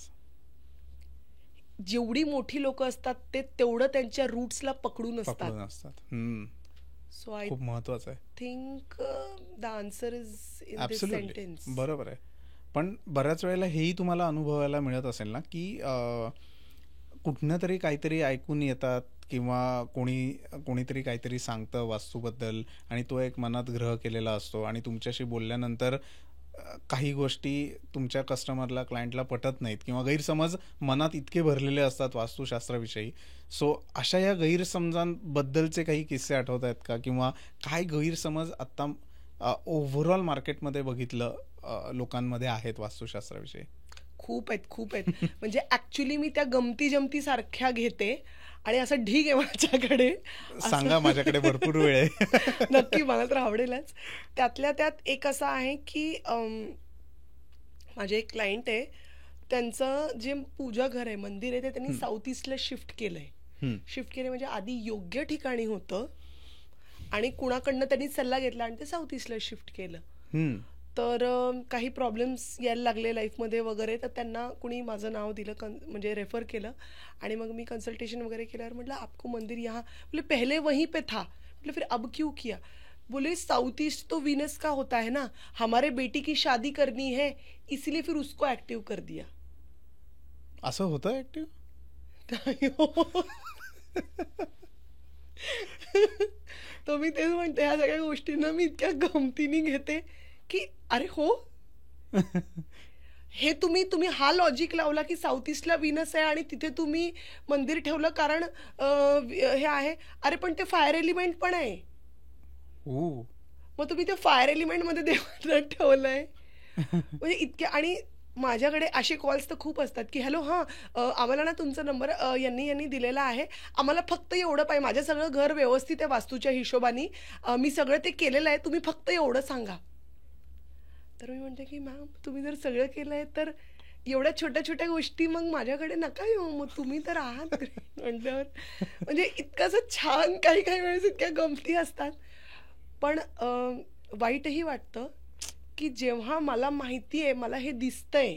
जेवढी मोठी लोक असतात ते तेवढं त्यांच्या रूट्सला पकडून असतात. सो आय खूप महत्वाचं आहे. Think the answer is in this sentence. बरोबर आहे. पण बऱ्याच वेळेला हेही तुम्हाला अनुभवायला मिळत असेल ना, की कुठनं तरी काहीतरी ऐकून येतात किंवा कोणीतरी काहीतरी सांगतं वास्तूबद्दल आणि तो एक मनात ग्रह केलेला असतो आणि तुमच्याशी बोलल्यानंतर काही गोष्टी तुमच्या कस्टमरला, क्लायंटला पटत नाहीत किंवा गैरसमज मनात इतके भरलेले असतात वास्तुशास्त्राविषयी. सो अशा या गैरसमजांबद्दलचे काही किस्से आठवत आहेत का, किंवा काय गैरसमज आत्ता ओव्हरऑल मार्केटमध्ये बघितलं लोकांमध्ये आहेत वास्तुशास्त्राविषयी? खूप आहेत. म्हणजे ऍक्च्युली मी त्या गमती जमती सारख्या घेते आणि असं ढीग आहे माझ्याकडे. सांगा, माझ्याकडे भरपूर वेळ आहे. नक्की, मला तर आवडेलच. त्यातल्या त्यात एक असं आहे की माझे एक क्लायंट आहे, त्यांचं जे पूजा घर आहे, मंदिर आहे, ते त्यांनी साऊथ ईस्टला शिफ्ट केलंय. म्हणजे आधी योग्य ठिकाणी होतं आणि कुणाकडनं त्यांनी सल्ला घेतला आणि ते साऊथ ईस्टला शिफ्ट केलं. तर काही प्रॉब्लेम्स यायला लागले लाईफमध्ये वगैरे, तर त्यांना कुणी माझं नाव दिलं, म्हणजे रेफर केलं आणि मग मी कन्सल्टेशन वगैरे केल्यावर म्हटलं आपको मंदिर यहाँ, बोले पहले वहीं पे था. बोले फिर अब क्यों किया? बोले साउथ ईस्ट तो वीनस का होता है ना, हमारे बेटी की शादी करनी है इसलिए फिर उसको ऍक्टिव्ह कर दिया. असं होतं ऍक्टिव्ह? तो मी तेच म्हणते, ह्या सगळ्या गोष्टींना मी इतक्या गमतीने घेते की अरे हो, हे तुम्ही हा लॉजिक लावला की साऊथ ईस्टला वीनस आहे आणि तिथे तुम्ही मंदिर ठेवलं कारण हे आहे. अरे पण ते फायर एलिमेंट पण आहे, मग तुम्ही ते फायर एलिमेंट मध्ये देवाला ठेवलंय. म्हणजे इतक्या. आणि माझ्याकडे असे कॉल्स तर खूप असतात की हॅलो, आम्हाला ना तुमचा नंबर यांनी दिलेला आहे, आम्हाला फक्त एवढं पाहिजे, माझं सगळं घर व्यवस्थित आहे वास्तूच्या हिशोबाने, मी सगळं ते केलेलं आहे, तुम्ही फक्त एवढं सांगा. तर मी म्हणते की मॅम, तुम्ही जर सगळं केलं आहे तर एवढ्या छोट्या छोट्या गोष्टी मग माझ्याकडे नका येऊ, मग तुम्ही तर आहात म्हटल्यावर. म्हणजे इतकंसं छान, काही वेळेस इतक्या गमती असतात. पण वाईटही वाटतं की जेव्हा मला माहिती आहे, मला हे दिसतंय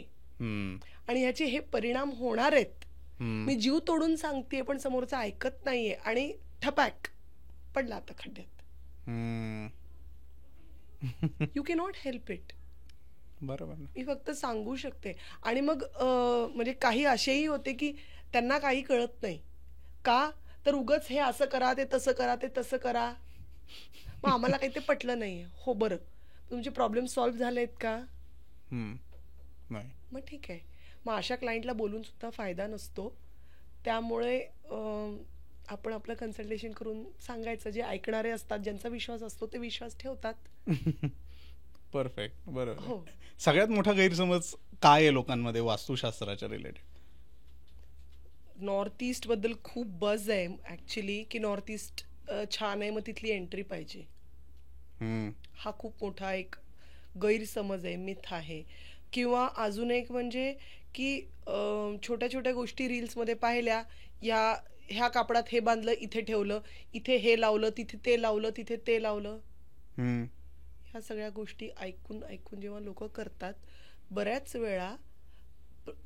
आणि ह्याचे हे परिणाम होणार आहेत, मी जीव तोडून सांगतेय पण समोरचं ऐकत नाहीये आणि ठपॅक पडला आता खड्ड्यात. You cannot help it. बरोबर, मी फक्त सांगू शकते. आणि मग म्हणजे काही असेही होते की त्यांना काही कळत नाही का, तर उगाच हे असं करा, ते तसं करा, ते तसं करा. मग आम्हाला काही ते पटलं नाहीये. हो बरं, तुमचे प्रॉब्लेम सॉल्व्ह झालेत का? नाही. मग ठीक आहे. मग अशा क्लायंटला बोलून सुद्धा फायदा नसतो. त्यामुळे आपण आपलं कन्सल्टेशन करून सांगायचं. जे ऐकणारे असतात, ज्यांचा विश्वास असतो, ते विश्वास ठेवतात. परफेक्ट, बरोबर. हो. सगळ्यात मोठा गैरसमज काय आहे लोकांमध्ये वास्तुशास्त्राच्या रिलेटेड? नॉर्थ ईस्ट बद्दल खूप बज आहे ऍक्च्युली, की नॉर्थ ईस्ट छान आहे, मग तिथली एंट्री पाहिजे. हा खूप मोठा एक गैरसमज आहे, मिथ आहे. किंवा अजून एक म्हणजे की छोट्या छोट्या गोष्टी रील्समध्ये पाहिल्या, ह्या कापडात हे बांधलं, इथे ठेवलं, इथे हे लावलं, तिथे ते लावलं, तिथे ते लावलं. ह्या सगळ्या गोष्टी ऐकून जेव्हा लोक करतात, बऱ्याच वेळा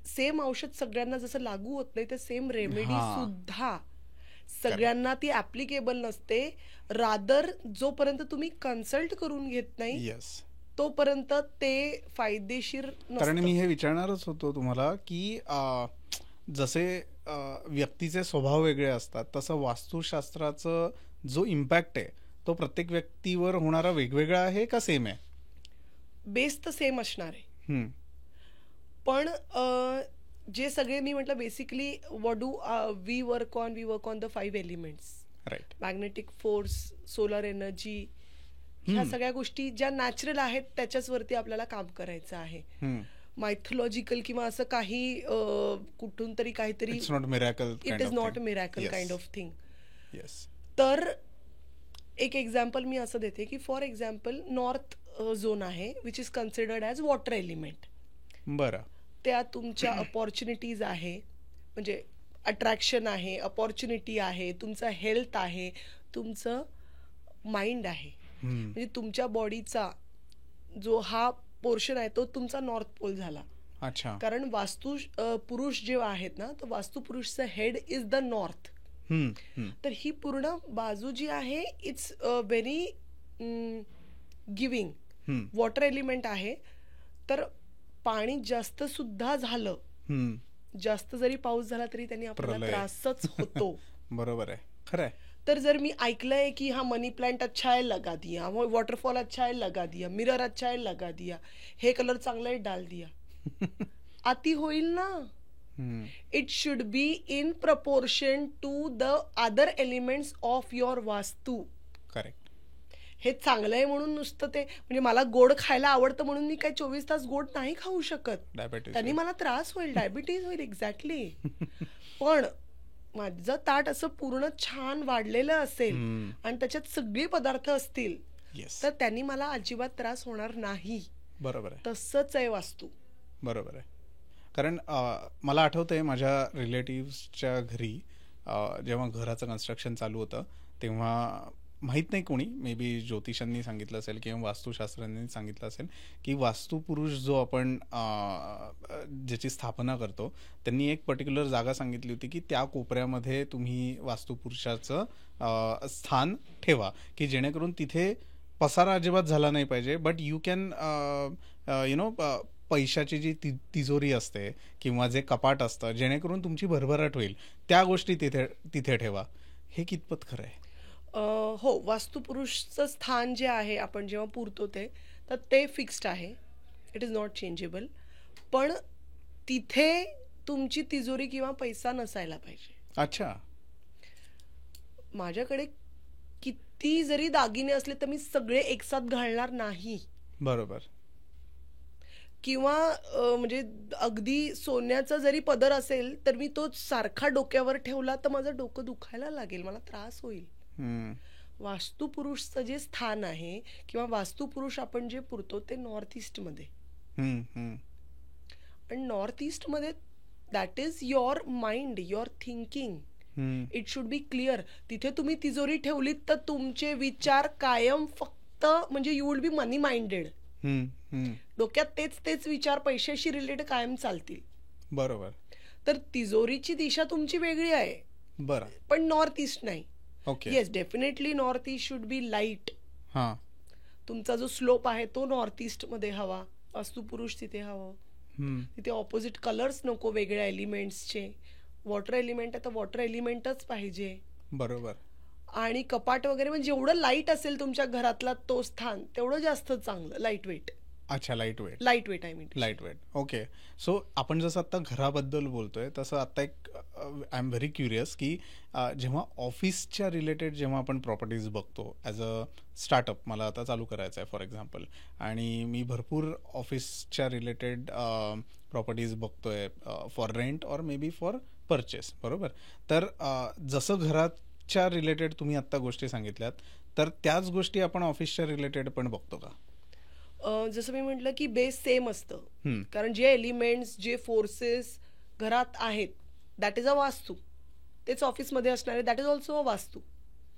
सेम औषध सगळ्यांना जसं लागू होत नाही, ते सेम रेमेडी सुद्धा सगळ्यांना ती ऍप्लिकेबल नसते. रादर जोपर्यंत तुम्ही कन्सल्ट करून घेत नाही तोपर्यंत ते फायदेशीर नसतं. कारण मी हे विचारणारच होतो तुम्हाला की जसे व्यक्तीचे स्वभाव वेगळे असतात, तसं वास्तुशास्त्राचं जो इम्पॅक्ट आहे तो प्रत्येक व्यक्तीवर होणारा वेगवेगळा आहे का सेम आहे? बेस तर सेम असणार आहे, पण जे सगळे मी म्हटलं basically what do we work on the 5 elements. Right. Magnetic force, solar energy, ह्या सगळ्या गोष्टी ज्या नॅचरल आहेत त्याच्याच वरती आपल्याला काम करायचं आहे. मायथॉलॉजिकल किंवा असं काही कुठून तरी काहीतरी, it is not miracle kind of thing. तर एक एक्झाम्पल मी असं देते की फॉर एक्झाम्पल नॉर्थ झोन आहे which is considered as water element. बरं. त्या तुमच्या अपॉर्च्युनिटीज आहे, म्हणजे अट्रॅक्शन आहे, अपॉर्च्युनिटी आहे, तुमचं हेल्थ आहे, तुमचं माइंड आहे. म्हणजे तुमच्या बॉडीचा जो हा पोर्शन आहे तो तुमचा नॉर्थ पोल झाला. अच्छा. कारण वास्तू पुरुष जे आहेत ना, तर वास्तू पुरुषचं हेड इज द नॉर्थ. तर ही पूर्ण बाजू जी आहे it's very giving. Water element आहे, तर पाणी जास्त सुद्धा झालं, जास्त जरी पाऊस झाला तरी त्यांनी आपल्याला त्रासच होतो. बरोबर आहे, खरं आहे. तर जर मी ऐकलंय की हा मनी प्लांट अच्छा है लगा दिया, वॉटरफॉल अच्छा है लगा दिया, मिरर अच्छा है लगा दिया, हे कलर चांगला आहे डाल दिया, अति होईल ना. It should be in proportion to the other elements of your vastu. Correct. हे चांगलं आहे म्हणून नुसतं ते, म्हणजे मला गोड खायला आवडतं म्हणून मी काय 24 तास गोड नाही खाऊ शकत, त्यांनी मला त्रास होईल, डायबिटीज होईल. एक्झॅक्टली. पण माझं ताट असं पूर्ण छान वाढलेलं असेल आणि त्याच्यात सगळे पदार्थ असतील तर त्यांनी मला अजिबात त्रास होणार नाही. बरोबर आहे. तसंच आहे वास्तू. बरोबर आहे. कारण मला आठवतंय माझ्या रिलेटिव्सच्या घरी जेव्हा घराचं कन्स्ट्रक्शन चालू होतं तेव्हा माहीत नाही कोणी, मे बी ज्योतिषांनी सांगितलं असेल किंवा वास्तुशास्त्रांनी सांगितलं असेल की वास्तुपुरुष जो आपण ज्याची स्थापना करतो त्यांनी एक पर्टिक्युलर जागा सांगितली होती की त्या कोपऱ्यामध्ये तुम्ही वास्तुपुरुषाचं स्थान ठेवा की जेणेकरून तिथे पसारा अजिबात झाला नाही पाहिजे, बट यू कॅन पैशाची जी तिजोरी असते किंवा जे कपाट असतं जेणेकरून तुमची भरभराट होईल, त्या गोष्टी तिथे ठेवा. हे कितपत खरं आहे? हो, वास्तुपुरुषचं स्थान जे आहे आपण जेव्हा पुरतो तर ते फिक्स्ड आहे, इट इज नॉट चेंजेबल. पण तिथे तुमची तिजोरी किंवा पैसा नसायला पाहिजे. अच्छा. माझ्याकडे किती जरी दागिने असले तर मी सगळे एकसाथ घालणार नाही. बरोबर. किंवा म्हणजे अगदी सोन्याचा जरी पदर असेल तर मी तो सारखा डोक्यावर ठेवला तर माझं डोकं दुखायला लागेल, मला त्रास होईल. वास्तुपुरुषचं जे स्थान आहे किंवा वास्तुपुरुष आपण जे पुरतो ते नॉर्थ ईस्ट मध्ये, आणि नॉर्थ ईस्ट मध्ये that is your mind, your thinking. It should B clear. तिथे तुम्ही तिजोरी ठेवलीत तर तुमचे विचार कायम फक्त म्हणजे you will be money minded. डोक्यात तेच विचार पैशाशी रिलेटेड कायम चालतील. बरोबर. तर तिजोरीची दिशा तुमची वेगळी आहे, बरं, पण नॉर्थ ईस्ट नाही. Okay. Yes, definitely north east should be light. तुमचा जो स्लोप आहे तो नॉर्थ ईस्ट मध्ये हवा, वास्तुपुरुष तिथे हवं. तिथे ऑपोजिट कलर्स नको वेगळ्या एलिमेंट्सचे. वॉटर एलिमेंट आहे तर वॉटर एलिमेंटच पाहिजे. बरोबर. आणि कपाट वगैरे म्हणजे जेवढं लाईट असेल तुमच्या घरातला तो स्थान तेवढं जास्त चांगलं. Light weight. अच्छा, light weight. I mean light weight. Okay. So आपण जसं आता घराबद्दल बोलतोय तसं आता एक आय एम व्हेरी क्युरियस की जेव्हा ऑफिसच्या रिलेटेड जेव्हा आपण प्रॉपर्टीज बघतो ॲज अ स्टार्टअप, मला आता चालू करायचं आहे फॉर एक्झाम्पल, आणि मी भरपूर ऑफिसच्या रिलेटेड प्रॉपर्टीज बघतोय फॉर रेंट और मे बी फॉर परचेस. बरोबर. तर जसं घराच्या रिलेटेड तुम्ही आत्ता गोष्टी सांगितल्यात तर त्याच गोष्टी आपण ऑफिसच्या रिलेटेड पण बघतो का? जसं मी म्हटलं की बेस सेम असतं, कारण जे एलिमेंट्स जे फोर्सेस घरात आहेत दॅट इज अ वास्तू, तेच ऑफिसमध्ये असणार आहे, दॅट इज ऑल्सो अ वास्तू.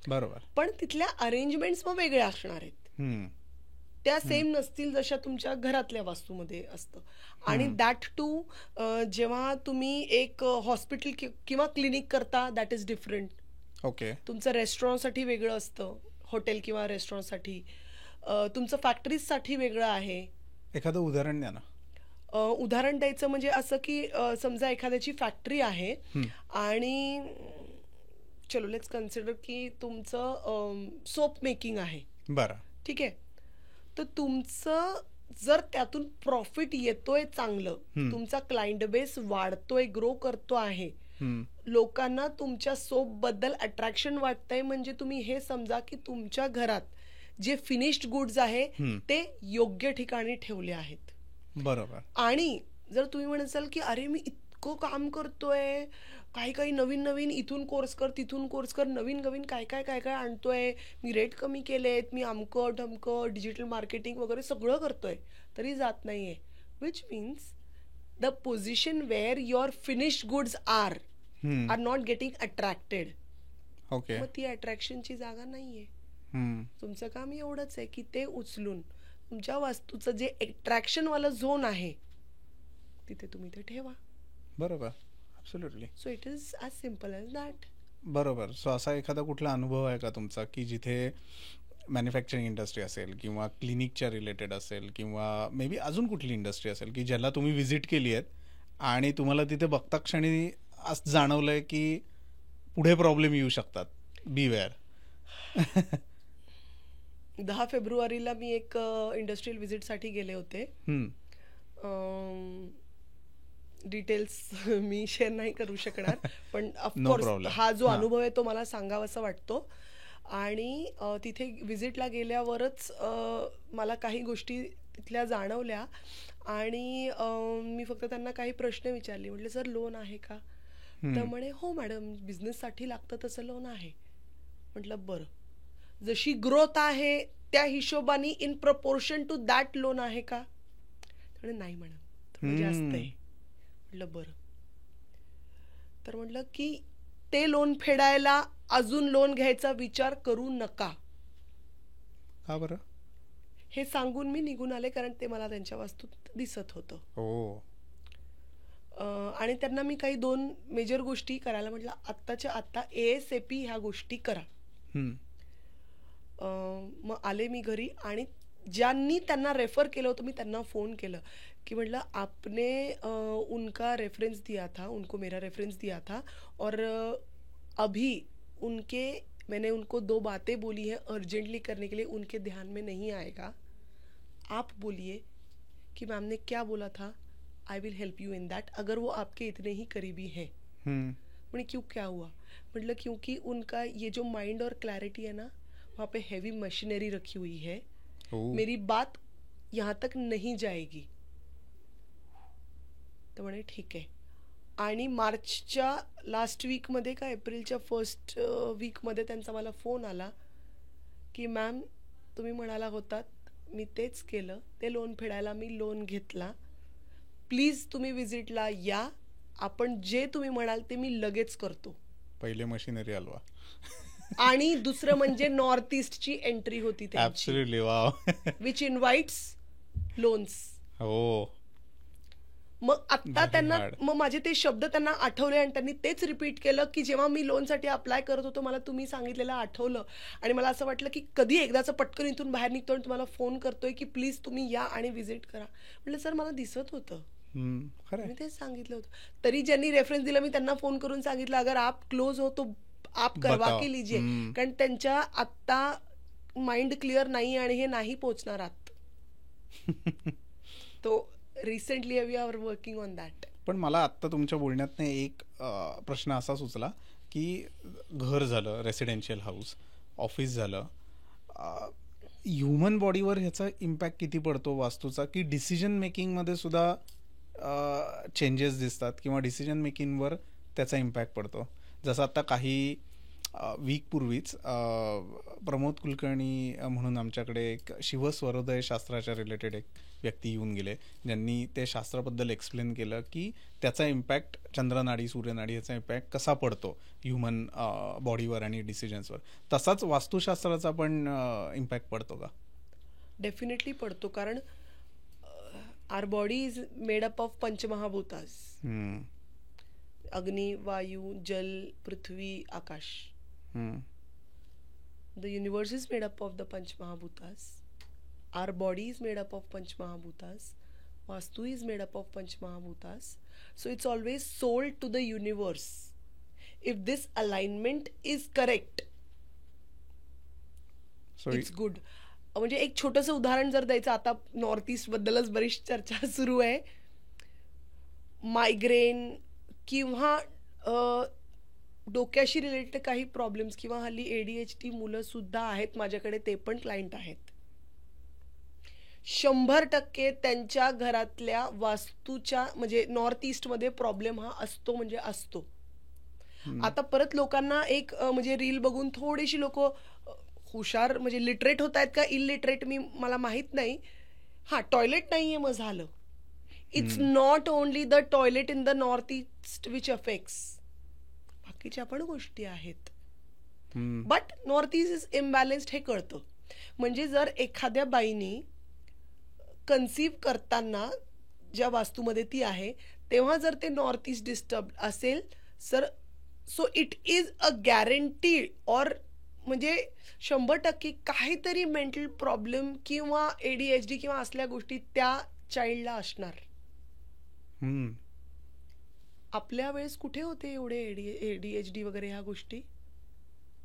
बरोबर. पण तिथल्या अरेंजमेंट्स मग वेगळ्या असणार आहेत, त्या सेम नसतील जशा तुमच्या घरातल्या वास्तूमध्ये असतं. आणि दॅट टू जेव्हा तुम्ही एक हॉस्पिटल किंवा क्लिनिक करता दॅट इज डिफरंट. ओके. तुमचं रेस्टॉरंटसाठी वेगळं असतं, हॉटेल किंवा रेस्टॉरंटसाठी. तुमचं फॅक्टरीजसाठी वेगळं आहे. एखादं उदाहरण द्या ना. उदाहरण द्यायचं म्हणजे असं की समजा एखाद्याची फॅक्टरी आहे आणि चलो लेट्स कन्सिडर की तुमचं सोप मेकिंग आहे. बरं. ठीक आहे. तर तुमचं जर त्यातून प्रॉफिट येतोय चांगलं, तुमचा क्लायंट बेस वाढतोय, ग्रो करतो आहे, लोकांना तुमच्या सोप बद्दल अट्रॅक्शन वाटतंय, म्हणजे तुम्ही हे समजा की तुमच्या घरात जे फिनिश्ड गुड्स आहे ते योग्य ठिकाणी ठेवले आहेत. बरोबर. आणि जर तुम्ही म्हणाल की अरे मी इतकं काम करतोय, काही नवीन इथून कोर्स कर तिथून कोर्स कर, नवीन काय आणतोय, मी रेट कमी केलेत, मी अमकं ढमकं डिजिटल मार्केटिंग वगैरे सगळं करतोय, तरी जात नाहीये, which means the position where your finished goods are not getting attracted. Okay. मग ती अट्रॅक्शनची जागा नाहीये. तुमचं काम एवढंच आहे की ते उचलून तुमच्या वास्तूचं जे अट्रॅक्शन वाला झोन आहे तिथे तुम्ही ते ठेवा. बरोबर. Absolutely. So it is as simple as that. बरोबर. सो असा एखादा कुठला अनुभव आहे का तुमचा की जिथे मॅन्युफॅक्चरिंग इंडस्ट्री असेल किंवा क्लिनिकच्या रिलेटेड असेल किंवा मे बी अजून कुठली इंडस्ट्री असेल की ज्याला तुम्ही व्हिजिट केली आहेत आणि तुम्हाला तिथे बघता क्षणी असं जाणवलंय की पुढे प्रॉब्लेम येऊ शकतात, बी वेअर? 10 फेब्रुवारीला मी एक इंडस्ट्रियल व्हिजिटसाठी गेले होते. डिटेल्स मी शेअर नाही करू शकणार, पण ऑफकोर्स हा जो अनुभव आहे तो मला सांगावासा वाटतो. आणि तिथे व्हिजिटला गेल्यावरच मला काही गोष्टी तिथल्या जाणवल्या आणि मी फक्त त्यांना काही प्रश्न विचारले. म्हटलं सर लोन आहे का? तर म्हणे हो मॅडम, बिझनेससाठी लागतं तसं लोन आहे. म्हटलं बरं, जशी ग्रोथ आहे त्या हिशोबाने in proportion to that loan आहे का? म्हणे नाही मॅडम, थोडं जास्त आहे. म्हटलं बरं. तर म्हटलं की ते लोन फेडायला अजून लोन घ्यायचा विचार करू नका. का बरं? हे सांगून मी निघून आले, कारण ते मला त्यांच्या वास्तूत दिसत होतं. आणि त्यांना मी काही 2 मेजर गोष्टी करायला म्हटलं, आत्ताच्या आत्ता ASAP ह्या गोष्टी करा. मग आले मी घरी आणि ज्यांनी त्यांना रेफर केलं होतं मी त्यांना फोन केलं की म्हटलं आपने उनका रेफरेंस दिया था, उनको मेरा रेफरेंस दिया था और अभी मैंने उनको 2 बातें बोली हैं अर्जेंटली करने के लिए, उनके ध्यान में नहीं आएगा. आप बोलिए कि मैम ने क्या बोला था, I will help you in that, अगर वो आपके इतने ही करीबी हैं. मैंने क्यों, क्या हुआ? मतलब क्योंकि उनका ये जो माइंड और क्लैरिटी है ना, वहाँ पे हैवी मशीनरी रखी हुई है, मेरी बात यहाँ तक नहीं जाएगी. तर म्हणे ठीक आहे. आणि मार्चच्या लास्ट वीकमध्ये का एप्रिलच्या फर्स्ट वीकमध्ये त्यांचा मला फोन आला की मॅम तुम्ही म्हणाला होतात, मी तेच केलं, ते लोन फेडायला मी लोन घेतला, प्लीज तुम्ही व्हिजिटला या, आपण जे तुम्ही म्हणाल ते मी लगेच करतो. पहिले मशिनरी हलवा. आणि दुसरं म्हणजे नॉर्थ ईस्टची एंट्री होती absolutely. Wow. Which invites loans. हो. मग आत्ता त्यांना मग माझे ते शब्द त्यांना आठवले आणि त्यांनी तेच रिपीट केलं की जेव्हा मी लोनसाठी अप्लाय करत होतो मला तुम्ही सांगितलेलं आठवलं आणि मला असं वाटलं की कधी एकदाचं पटकन इथून बाहेर निघतो आणि तुम्हाला फोन करतोय की प्लीज तुम्ही या आणि व्हिजिट करा. म्हटलं सर मला दिसत होतं, मी तेच सांगितलं होतं. तरी ज्यांनी रेफरन्स दिला मी त्यांना फोन करून सांगितलं अगर आप क्लोज हो तो आप करवा के लीजिए, कारण त्यांच्या आत्ता माइंड क्लिअर नाही आणि हे नाही पोचणार आत. तो recently we are working on that. पण मला आत्ता तुमच्या बोलण्यातनं एक प्रश्न असा सुचला की घर झालं, रेसिडेन्शियल हाऊस, ऑफिस झालं, ह्युमन बॉडीवर ह्याचा इम्पॅक्ट किती पडतो वास्तूचा, की डिसिजन मेकिंगमध्ये सुद्धा चेंजेस दिसतात किंवा डिसिजन मेकिंगवर त्याचा इम्पॅक्ट पडतो. जसं आता काही वीक पूर्वीच प्रमोद कुलकर्णी म्हणून आमच्याकडे एक शिवस्वरोदय शास्त्राच्या रिलेटेड एक व्यक्ती येऊन गेले, ज्यांनी ते शास्त्राबद्दल एक्सप्लेन केलं की त्याचा इम्पॅक्ट चंद्रनाडी, सूर्यनाडी याचा इम्पॅक्ट कसा पडतो ह्युमन बॉडीवर आणि डिसिजन्सवर. तसाच वास्तुशास्त्राचा पण इम्पॅक्ट पडतो का? डेफिनेटली पडतो, कारण our body is made up of पंचमहाभूतास, अग्नी, वायू, जल, पृथ्वी, आकाश. The universe is made up of the Panchmahabhutas. Our body is made up of Panchmahabhutas. Vastu is made up of Panchmahabhutas. So it's always sold to the universe. If this alignment is correct, so it's good. म्हणजे एक छोटंसं उदाहरण जर द्यायचं, आता north east बद्दलच बरीच चर्चा सुरू आहे. मायग्रेन किंवा डोक्याशी रिलेटेड काही प्रॉब्लेम्स किंवा हल्ली ADHD मुलं सुद्धा आहेत माझ्याकडे, ते पण क्लायंट आहेत. 100% त्यांच्या घरातल्या वास्तूच्या म्हणजे नॉर्थ ईस्टमध्ये प्रॉब्लेम हा असतो म्हणजे असतो. आता परत लोकांना एक म्हणजे रील बघून थोडीशी लोक हुशार म्हणजे लिटरेट होत आहेत का इलिटरेट मला माहीत नाही. हां, टॉयलेट नाही आहे मग झालं, it's not only the toilet in the north east which affects, बाकीच्या पण गोष्टी आहेत. बट नॉर्थ ईस्ट इज इम्बॅलन्स्ड हे कळतं. म्हणजे जर एखाद्या बाईनी कन्सीव्ह करताना ज्या वास्तूमध्ये ती आहे तेव्हा जर ते नॉर्थ ईस्ट डिस्टर्ब असेल so it is a guarantee or म्हणजे 100% काहीतरी मेंटल प्रॉब्लेम किंवा ADHD किंवा असल्या गोष्टी त्या चाइल्डला असणार. आपल्या वेळेस कुठे होते एवढे ADHD वगैरे ह्या गोष्टी?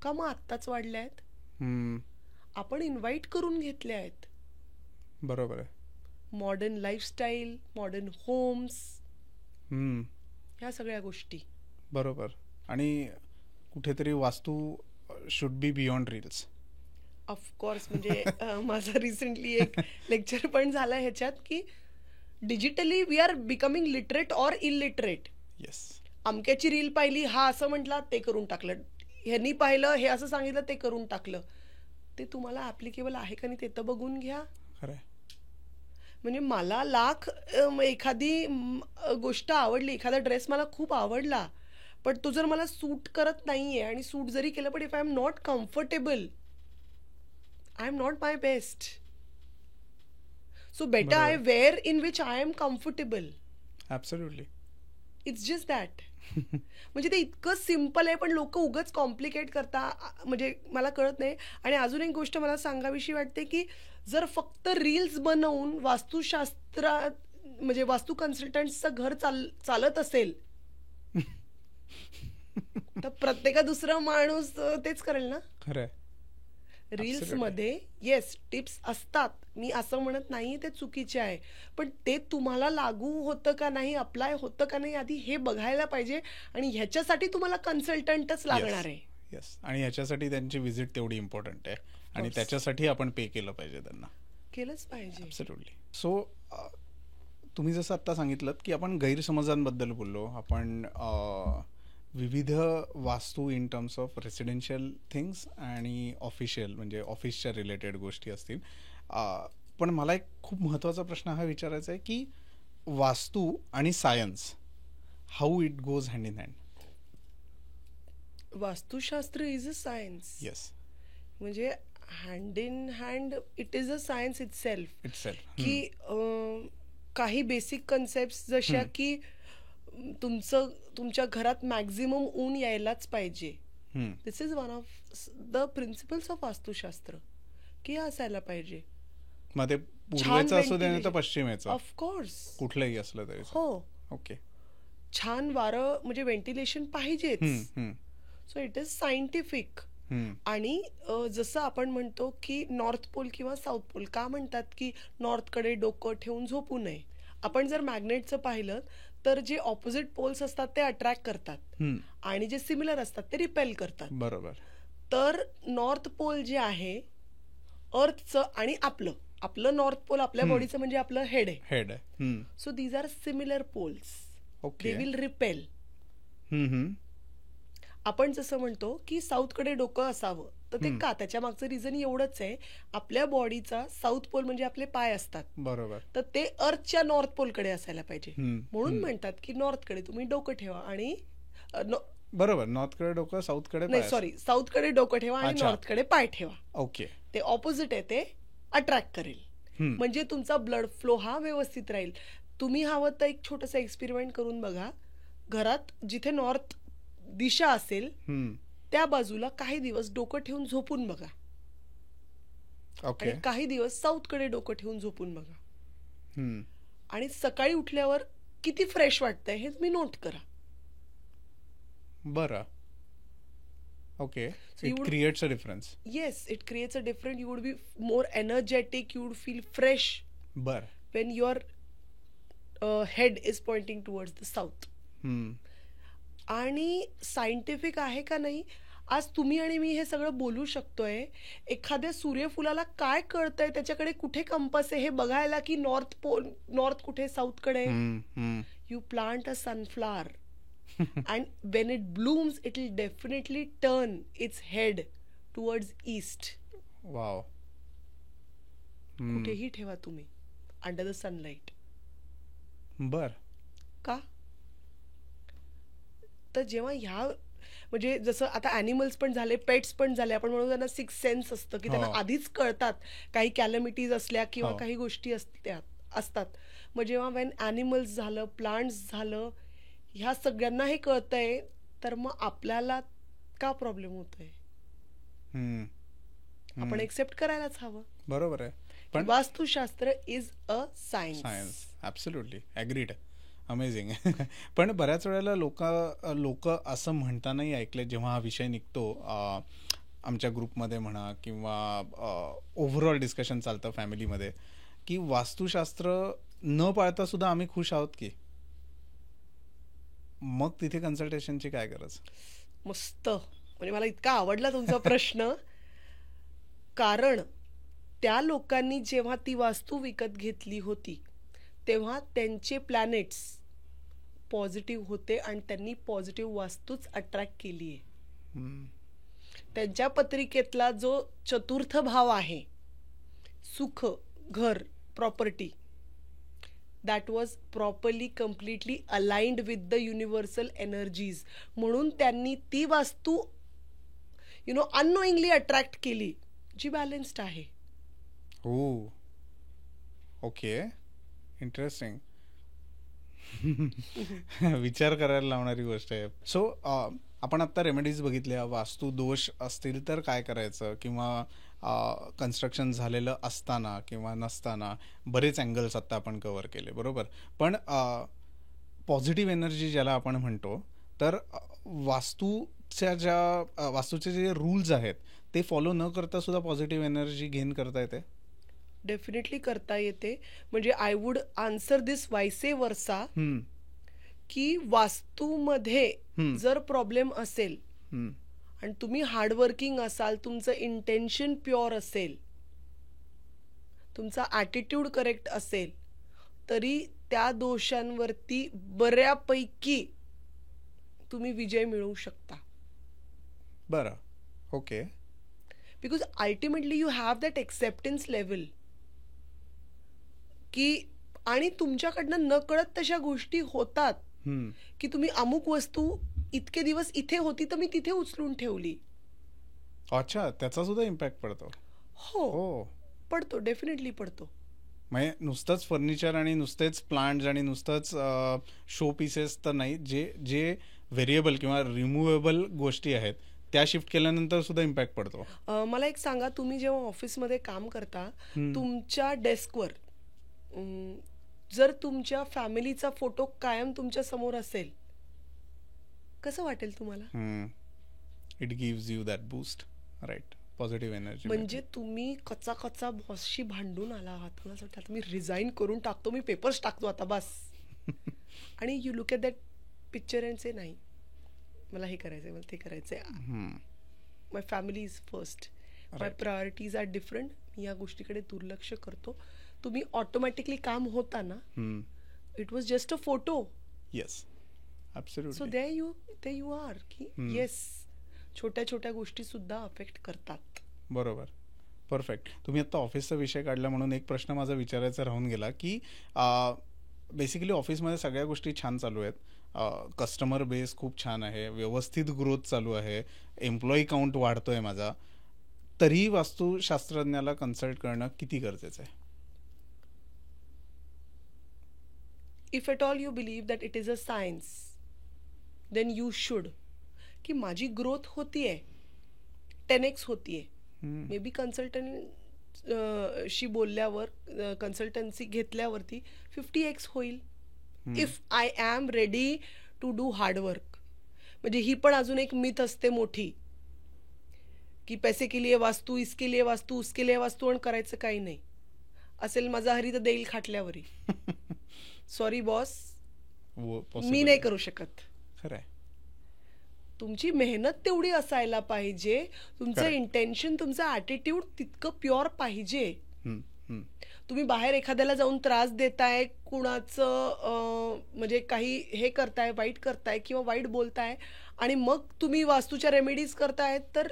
का मग आत्ताच वाढल्या आहेत? आपण इन्व्हाइट करून घेतल्या आहेत. बरोबर आहे. मॉडर्न लाईफस्टाईल, मॉडर्न होम्स, ह्या सगळ्या गोष्टी. बरोबर. आणि कुठेतरी Vastu should be beyond reels. Of course. म्हणजे माझा रिसेंटली एक लेक्चर पण झाला ह्याच्यात की digitally we are becoming literate or illiterate. Yes. अमक्याची रील पाहिली, हा असं म्हटला, ते करून टाकलं, ह्यांनी पाहिलं, हे असं सांगितलं, ते करून टाकलं. ते तुम्हाला ऍप्लिकेबल आहे का नाही ते तर बघून घ्या. खरं. म्हणजे मला एखादी गोष्ट आवडली, एखादा ड्रेस मला खूप आवडला, पण तो जर मला सूट करत नाहीये आणि सूट जरी केलं पण if I am not comfortable I am not my best. So better I wear in which I am comfortable. Absolutely. It's just that. म्हणजे ते इतकं सिम्पल आहे पण लोक उगाच कॉम्प्लिकेट करता, म्हणजे मला कळत नाही. आणि अजून एक गोष्ट मला सांगावीशी वाटते की जर फक्त रील्स बनवून वास्तुशास्त्रात म्हणजे वास्तू कन्सल्टंटचं घर चालत असेल तर प्रत्येका दुसरा माणूस तेच करेल ना. खरं. रील्स मध्ये येस टिप्स असतात, मी असं म्हणत नाही ते चुकीचे आहे, पण ते तुम्हाला लागू होतं का नाही, अप्लाय होतं का नाही, आधी हे बघायला पाहिजे. आणि ह्याच्यासाठी तुम्हाला कन्सल्टंटच लागणार आहे. येस. आणि ह्याच्यासाठी त्यांची व्हिजिट तेवढी इम्पॉर्टंट आहे आणि त्याच्यासाठी आपण पे केलं पाहिजे, त्यांना केलंच पाहिजे. ऍब्सोल्युटली. सो तुम्ही जसं आता सांगितलं की आपण गैरसमजांबद्दल बोललो, आपण विविध वास्तू in terms of residential things आणि ऑफिशियल म्हणजे ऑफिसच्या रिलेटेड गोष्टी असतील. पण मला एक खूप महत्त्वाचा प्रश्न हा विचारायचा आहे की वास्तू आणि science, how it goes hand in hand. Vastushastra is a science. Yes. म्हणजे hand in hand it is a science itself. की काही बेसिक कन्सेप्ट जशा की तुमच्या घरात मॅक्झिमम ऊन यायलाच पाहिजे. This is one of the principles of Vastushastra की असायला पाहिजे. मग ते पूर्वेचं असू दे नाही तर पश्चिमेचं, ऑफकोर्स कुठलंही असलं तरी. हो. ओके. छान वारं म्हणजे व्हेंटिलेशन पाहिजेच. So it is scientific. आणि जसं आपण म्हणतो की नॉर्थ पोल किंवा साऊथ पोल का म्हणतात की नॉर्थकडे डोकं ठेवून झोपू नये. आपण जर मॅग्नेटचं पाहिलं तर जे ऑपोजिट पोल्स असतात ते अट्रॅक्ट करतात आणि जे सिमिलर असतात ते रिपेल करतात. बरोबर. तर नॉर्थ पोल जे आहे अर्थचं आणि आपलं नॉर्थ पोल आपल्या बॉडीचं म्हणजे आपलं हेड आहे. So these are similar poles. They will repel. आपण जसं म्हणतो की साऊथकडे डोकं असावं तर ते का, त्याच्या मागचं रिझन एवढंच आहे, आपल्या बॉडीचा साऊथ पोल म्हणजे आपले पाय असतात. बरोबर. तर ते अर्थच्या नॉर्थ पोलकडे असायला पाहिजे. म्हणून म्हणतात की नॉर्थकडे तुम्ही डोकं ठेवा आणि बरोबर नॉर्थकडे डोकं साऊथकडे नाही सॉरी साऊथकडे डोकं ठेवा आणि नॉर्थकडे पाय ठेवा. ओके. ते ऑपोजिट आहे, ते अट्रॅक्ट करेल. म्हणजे तुमचा ब्लड फ्लो हा व्यवस्थित राहील. तुम्ही हवं तर एक छोटंसं एक्सपेरिमेंट करून बघा. घरात जिथे नॉर्थ दिशा असेल त्या बाजूला काही दिवस डोकं ठेवून झोपून बघा. आणि काही दिवस साऊथकडे डोकं ठेवून झोपून बघा. आणि सकाळी उठल्यावर किती फ्रेश वाटतंय हे तुम्ही नोट करा. बरं. Okay. It creates a difference. Yes, it creates a difference. You would be more energetic, you would feel fresh. बर. When your head is pointing towards the south. आणि सायंटिफिक आहे का नाही, आज तुम्ही आणि मी हे सगळं बोलू शकतोय. एखाद्या सूर्यफुलाला काय कळतंय, त्याच्याकडे कुठे कंपास आहे हे बघायला की नॉर्थ कुठे साऊथकडे. You plant a sunflower and when it blooms it will definitely turn its head towards east. Wow. कुठेही ठेवा तुम्ही अंडर द सनलाइट. बर. का? तर जेव्हा ह्या म्हणजे जसं आता ॲनिमल्स पण झाले, पेट्स पण झाले, आपण म्हणू त्यांना 6 सेन्स असतं की त्यांना हो. आधीच कळतात काही कॅलॅमिटीज असल्या किंवा हो. काही गोष्टी असतात. मग जेव्हा वेन ॲनिमल्स झालं, प्लांट्स झालं, ह्या सगळ्यांना हे कळतंय, तर मग आपल्याला का प्रॉब्लेम होतोय? हम्म. आपण एक्सेप्ट करायलाच हवं. बरोबर आहे. पण Vastushastra is a science. Absolutely agreed. Amazing. पण बऱ्याच वेळेला लोक असं म्हणतानाही ऐकले जेव्हा हा विषय निघतो आमच्या ग्रुपमध्ये म्हणा किंवा ओव्हरऑल डिस्कशन चालतं फॅमिलीमध्ये, की वास्तुशास्त्र न पाळता सुद्धा आम्ही खुश आहोत की, मग तिथे कन्सल्टेशनची काय गरज? मस्त. म्हणजे मला इतका आवडला तुमचा प्रश्न. कारण त्या लोकांनी जेव्हा ती वास्तू विकत घेतली होती तेव्हा त्यांचे प्लॅनेट्स पॉझिटिव्ह होते आणि त्यांनी पॉझिटिव्ह वास्तूच अट्रॅक्ट केली आहे. त्यांच्या पत्रिकेतला जो चतुर्थ भाव आहे, सुख, घर, property, that was properly completely aligned with the universal energies. म्हणून त्यांनी ती वास्तू अननोईंगली अट्रॅक्ट केली जी बॅलन्स्ड आहे. हो. ओके. इंटरेस्टिंग. विचार करायला लावणारी गोष्ट आहे. सो आपण आता रेमेडीज बघितल्या. वास्तू दोष असतील तर काय करायचं, किंवा कन्स्ट्रक्शन झालेलं असताना किंवा नसताना बरेच अँगल्स आता आपण कव्हर केले, बरोबर. पण पॉझिटिव्ह एनर्जी ज्याला आपण म्हणतो, तर वास्तूचे जे रूल्स आहेत ते फॉलो न करता सुद्धा पॉझिटिव्ह एनर्जी गेन करता येते. डेफिनेटली करता येते. म्हणजे आय वुड आन्सर दिस वायसे वर्सा, की वास्तूमध्ये जर प्रॉब्लेम असेल आणि तुम्ही हार्डवर्किंग असाल, तुमचं इंटेन्शन प्युअर असेल, तुमचा ॲटिट्यूड करेक्ट असेल, तरी त्या दोषांवरती बऱ्यापैकी तुम्ही विजय मिळवू शकता. बरं. Okay. Because ultimately you have that acceptance level की, आणि तुमच्याकडनं न कळत तशा गोष्टी होतात की तुम्ही अमुक वस्तू इतके दिवस इथे होती तर मी तिथे उचलून ठेवली. अच्छा, त्याचा सुद्धा इम्पॅक्ट पडतो. हो, पडतो, डेफिनेटली पडतो. म्हणजे नुसतंच फर्निचर आणि नुसतेच प्लांट्स आणि नुसतंच शो पीसेस तर नाही, जे व्हेरिएबल किंवा रिमुवेबल गोष्टी आहेत त्या शिफ्ट केल्यानंतर सुद्धा इम्पॅक्ट पडतो. मला एक सांगा, तुम्ही जेव्हा ऑफिसमध्ये काम करता, तुमच्या डेस्कवर जर तुमच्या फॅमिलीचा फोटो कायम तुमच्या समोर असेल, कसं वाटेल तुम्हाला? It gives you that boost, right, positive energy. म्हणजे तुम्ही कचा बॉसशी भांडून आला आहात, आता मी रिझाईन करून टाकतो, मी पेपर्स टाकतो आता बस. आणि you look at that picture and say, नाही मला हे करायचंय, मला ते करायचंय, my family is first, my priorities are different, मी या गोष्टीकडे दुर्लक्ष करतो. तुम्ही ऑटोमॅटिकली काम होता ना, it was just a photo. Yes, absolutely. So there you are की येस, छोट्या छोट्या गोष्टी सुद्धा अफेक्ट करतात. बरोबर. परफेक्ट. तुम्ही आता ऑफिसचा विषय काढला म्हणून एक प्रश्न माझा विचारायचा राहून गेला, की बेसिकली ऑफिसमध्ये सगळ्या गोष्टी छान चालू आहेत, कस्टमर बेस खूप छान आहे, व्यवस्थित ग्रोथ चालू आहे, एम्प्लॉई काउंट वाढतोय माझा, तरीही वास्तुशास्त्रज्ञाला कन्सल्ट करणं किती गरजेचं आहे? If at all you believe that it is a science, then you should. की माझी ग्रोथ होतीये, 10x होतीये, मे बी कन्सल्टंट शी बोलल्यावर, कन्सल्टन्सी घेतल्यावरती 50x होईल. If I am ready to do hard work. म्हणजे ही पण अजून एक मिथ असते मोठी, की पैसे के लिए वास्तू, इसके लिए वास्तू, उसके लिए वास्तू, आणि करायचं काही नाही. असेल माझा हरी तर देईल खाटल्यावरी. सॉरी बॉस, मी नाही करू शकत. खरंय. तुमची मेहनत तेवढी असायला पाहिजे, तुमचं इंटेन्शन, तुमचं ॲटिट्यूड तितकं प्युअर पाहिजे. तुम्ही बाहेर एखाद्याला जाऊन त्रास देताय, कुणाचं म्हणजे काही हे करताय, वाईट करताय किंवा वाईट बोलताय, आणि मग तुम्ही वास्तूच्या रेमेडीज करताय, तर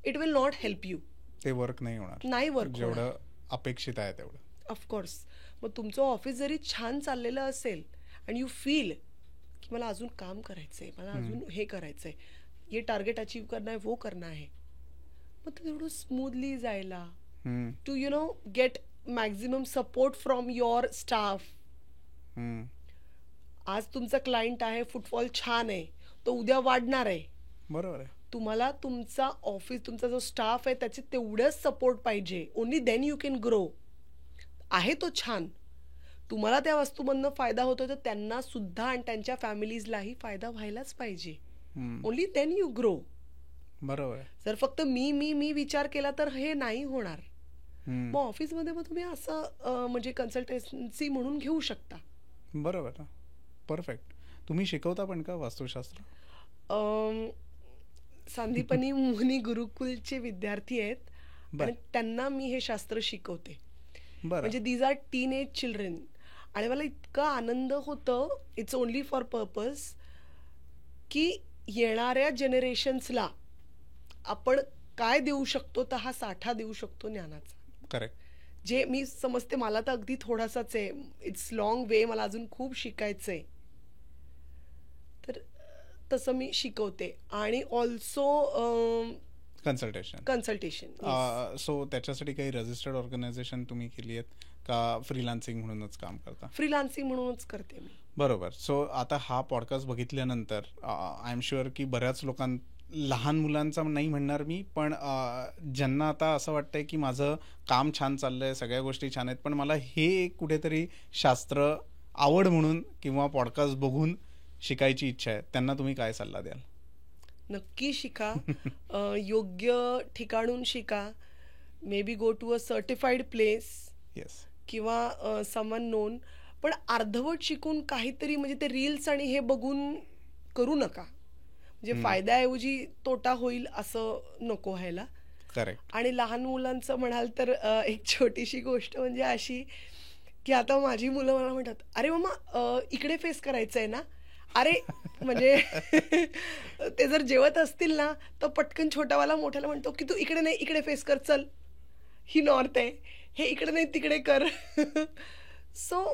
it will not help you. ते वर्क नाही होणार, नाही वर्क जेवढं अपेक्षित आहे तेवढं. ऑफकोर्स. मग तुमचं ऑफिस जरी छान चाललेलं असेल आणि यू फील की मला अजून काम करायचंय, मला अजून हे करायचंय, ये टार्गेट अचीव करना है, वो करना है, मग ते थोडं स्मूथली जायला, to you know get maximum support from your staff. आज तुमचा क्लायंट आहे, फुटफॉल छान आहे, तो उद्या वाढणार आहे. बरोबर आहे. तुम्हाला तुमचा ऑफिस, तुमचा जो स्टाफ आहे त्याचे तेवढंच सपोर्ट पाहिजे. Only then you can grow. आहे तो छान, तुम्हाला त्या वस्तूमधनं फायदा होतो, तर त्यांना सुद्धा आणि त्यांच्या फॅमिलीजलाही फायदा व्हायलाच पाहिजे. Only then you grow. बरोबर. जर फक्त मी मी मी विचार केला तर हे नाही होणार. मग ऑफिसमध्ये मग तुम्ही असं म्हणजे कन्सल्टन्सी म्हणून घेऊ शकता. बरोबर. परफेक्ट. तुम्ही शिकवता पण का वास्तुशास्त्र? सांदीपनी मुनी गुरुकुलचे विद्यार्थी आहेत आणि त्यांना मी हे शास्त्र शिकवते. म्हणजे दीज आर टीनएज चिल्ड्रन. आणि मला इतका आनंद होतं, इट्स ओनली फॉर पर्पज, की येणाऱ्या जनरेशन्सला आपण काय देऊ शकतो, तर हा साठा देऊ शकतो ज्ञानाचा. करेक्ट. जे मी समजते, मला तर अगदी थोडासाच आहे, इट्स लॉंग वे, मला अजून खूप शिकायचंय. तर तसं मी शिकवते. आणि ऑल्सो कन्सल्टेशन. सो त्याच्यासाठी काही रजिस्टर्ड ऑर्गनायझेशन तुम्ही केली आहेत का फ्रीलान्सिंग म्हणूनच काम करता? फ्रीलान्सिंग म्हणूनच करते मी. बरोबर. सो आता हा पॉडकास्ट बघितल्यानंतर आय एम शुअर की बऱ्याच लहान मुलांचा नाही म्हणणार मी, पण ज्यांना आता असं वाटतंय की माझं काम छान चाललंय, सगळ्या गोष्टी छान आहेत, पण मला हे कुठेतरी शास्त्र आवड म्हणून किंवा पॉडकास्ट बघून शिकायची इच्छा आहे, त्यांना तुम्ही काय सल्ला द्याल? नक्की शिका. योग्य ठिकाणून शिका. May be go to a certified place. Yes. किंवा समवन नोन. पण अर्धवट शिकून काहीतरी म्हणजे ते रील्स आणि हे बघून करू नका. म्हणजे फायद्याऐवजी तोटा होईल असं नको व्हायला. करेक्ट. आणि लहान मुलांचं म्हणाल तर एक छोटीशी गोष्ट म्हणजे अशी की आता माझी मुलं मला म्हणतात, अरे मम्मा इकडे फेस करायचं आहे ना. अरे म्हणजे ते जर जेवत असतील ना तर पटकन छोटावाला मोठ्याला म्हणतो की तू इकडे नाही, इकडे फेस कर, चल ही नॉर्थ आहे, हे इकडे नाही तिकडे कर. सो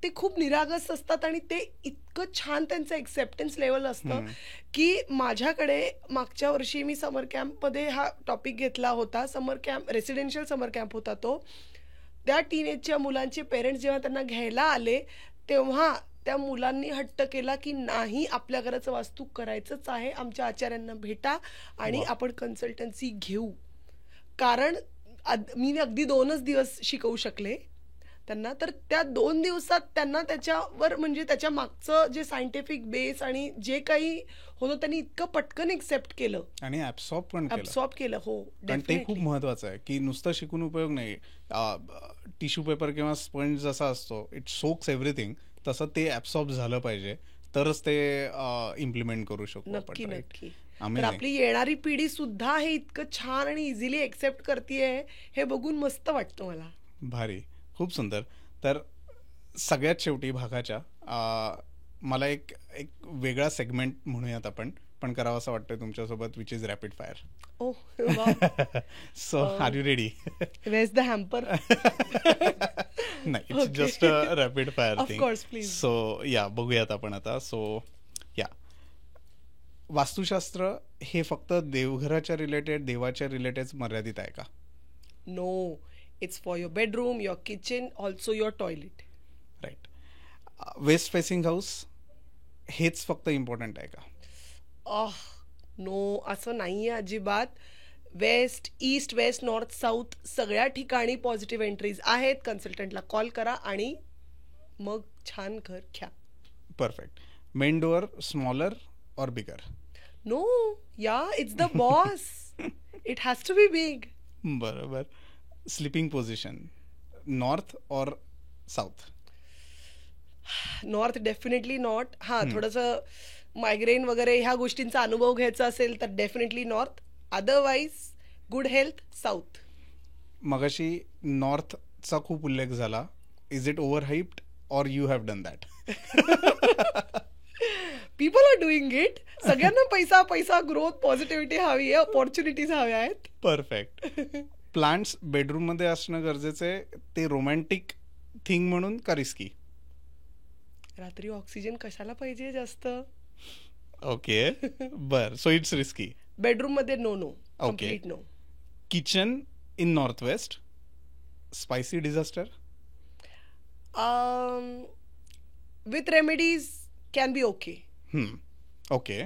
ते खूप निरागस असतात आणि ते इतकं छान त्यांचं एक्सेप्टन्स लेवल असतं की माझ्याकडे मागच्या वर्षी मी समर कॅम्पमध्ये हा टॉपिक घेतला होता. समर कॅम्प, रेसिडेन्शियल समर कॅम्प होता तो. त्या टीनेजच्या मुलांचे पेरेंट्स जेव्हा त्यांना घ्यायला आले तेव्हा त्या मुलांनी हट्ट केला की नाही, आपल्या घराचं वास्तू करायचंच आहे, आमच्या आचार्यांना भेटा आणि आपण कन्सल्टन्सी घेऊ. कारण मी अगदी 2च दिवस शिकवू शकले त्यांना. तर त्या 2 दिवसात त्यांना त्याच्यावर म्हणजे त्याच्या मागचं जे सायंटिफिक बेस आणि जे काही होतं त्यांनी इतकं पटकन एक्सेप्ट केलं आणि ऍब्सॉर्ब केलं. हो, ते खूप महत्वाचं आहे की नुसतं शिकून उपयोग नाही. टिश्यू पेपर किंवा स्पंज जसा असतो, इट सोक्स एव्हरीथिंग, तसं ते ऍब्सॉर्ब झालं पाहिजे, तरच ते इम्प्लिमेंट करू शकतो. नक्की नक्की. तर आपली येणारी पिढी सुद्धा हे इतकं छान आणि इझिली एक्सेप्ट करतेय हे बघून मस्त वाटतं मला. भारी, खूप सुंदर. तर सगळ्यात शेवटी भागाच्या मला एक वेगळा सेगमेंट म्हणूयात आपण, पण करावं असं वाटतं तुमच्यासोबत, which is rapid fire. So are you ready? Where's the hamper? नाही, it's just a rapid fire thing. Please. So या बघूयात आपण आता. सो या, वास्तुशास्त्र हे फक्त देवघराच्या रिलेटेड, देवाच्या रिलेटेड मर्यादित आहे का? No, it's for your bedroom, your kitchen, also your toilet. Right. West facing house हेच फक्त इम्पॉर्टंट आहे का? नो, असं नाहीये अजिबात. West, east, west, north, south सगळ्या ठिकाणी पॉझिटिव्ह एंट्रीज आहेत. कन्सल्टंटला कॉल करा आणि मग छान घर घ्या. Perfect. Main door smaller or bigger? No, ya, it's the boss. It has to be big. बरोबर. Sleeping position north or south? North definitely not. हा, थोडंसं मायग्रेन वगैरे ह्या गोष्टींचा अनुभव घ्यायचा असेल तर definitely north. Otherwise good health, south. मगाशी नॉर्थचा खूप उल्लेख झाला. Is it over hyped or you have done that? People are doing it. सगळ्यांना पैसा पैसा, ग्रोथ, पॉझिटिव्हिटी हवी आहे, अपॉर्च्युनिटीज हव्या आहेत. परफेक्ट. प्लांट्स बेडरूम मध्ये असणं गरजेचं आहे, ते रोमॅन्टिक थिंग म्हणून का रिस्की? रात्री ऑक्सिजन कशाला पाहिजे जास्त? ओके बर, सो इट्स रिस्की. बेडरूम मध्ये no no, complete no. Kitchen in north west, spicy disaster. With remedies can be okay. Okay.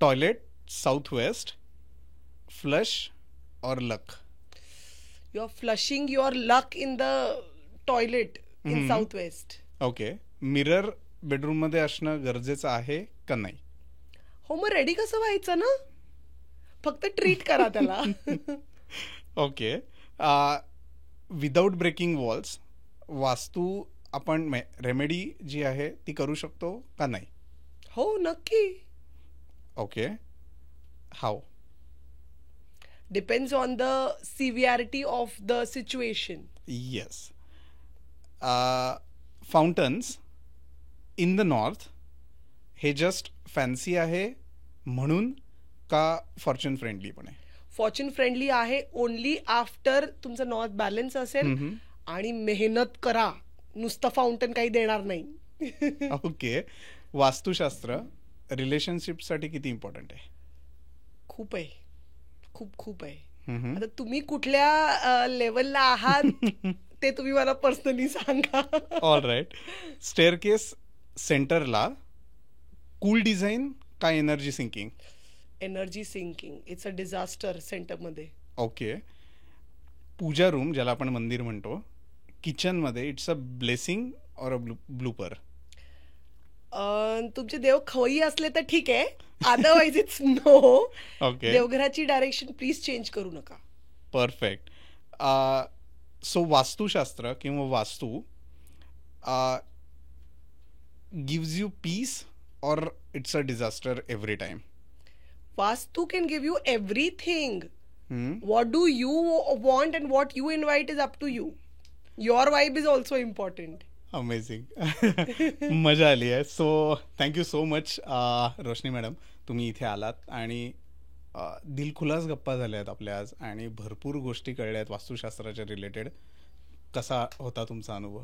Toilet south west, flush or luck? You are flushing your luck in the toilet in south west. Okay. Mirror bedroom मध्ये असणं गरजेचं आहे का नाही? हो, मग ready कसं व्हायचं ना, फक्त ट्रीट करा त्याला. ओके. विदाउट ब्रेकिंग वॉल्स, वास्तू आपण रेमेडी जी आहे ती करू शकतो का नाही? हो, नक्की. Okay. How? Depends on the severity of the situation. Yes. Fountains in the north हे जस्ट फॅन्सी आहे म्हणून का फॉर्च्यून फ्रेंडली पण आहे? फॉर्च्यून फ्रेंडली आहे ओनली आफ्टर तुमचं नॉर्थ बॅलन्स असेल आणि मेहनत करा, नुसतं फाउंटन काही देणार नाही. ओके. वास्तुशास्त्र रिलेशनशिपसाठी किती इम्पॉर्टंट आहे? खूप आहे, खूप खूप आहे. आता तुम्ही कुठल्या लेवलला आहात ते तुम्ही मला पर्सनली सांगा. All right. स्टेअरकेस सेंटरला कूल डिझाईन का energy sinking? Energy sinking. It's a disaster सेंटरमध्ये. ओके. पूजा रूम ज्याला आपण मंदिर म्हणतो, किचनमध्ये इट्स अ ब्लेसिंग और अ ब्लूपर? तुमचे देव खवई असले तर ठीक आहे, अदरवाइज इट्स नो. ओके. देवघराची डायरेक्शन प्लीज चेंज करू नका. परफेक्ट. सो वास्तुशास्त्र किंवा Vastu gives you peace or it's a disaster every time? Vastu can give you everything. What do you want and what you invite is up to you. Your vibe is also important. Amazing. मजा आली आहे. So thank you so much रोशनी madam, तुम्ही इथे आलात आणि दिलखुलास गप्पा झाल्या आहेत आपल्या आज आणि भरपूर गोष्टी कळल्या आहेत वास्तुशास्त्राच्या रिलेटेड. कसा होता तुमचा अनुभव?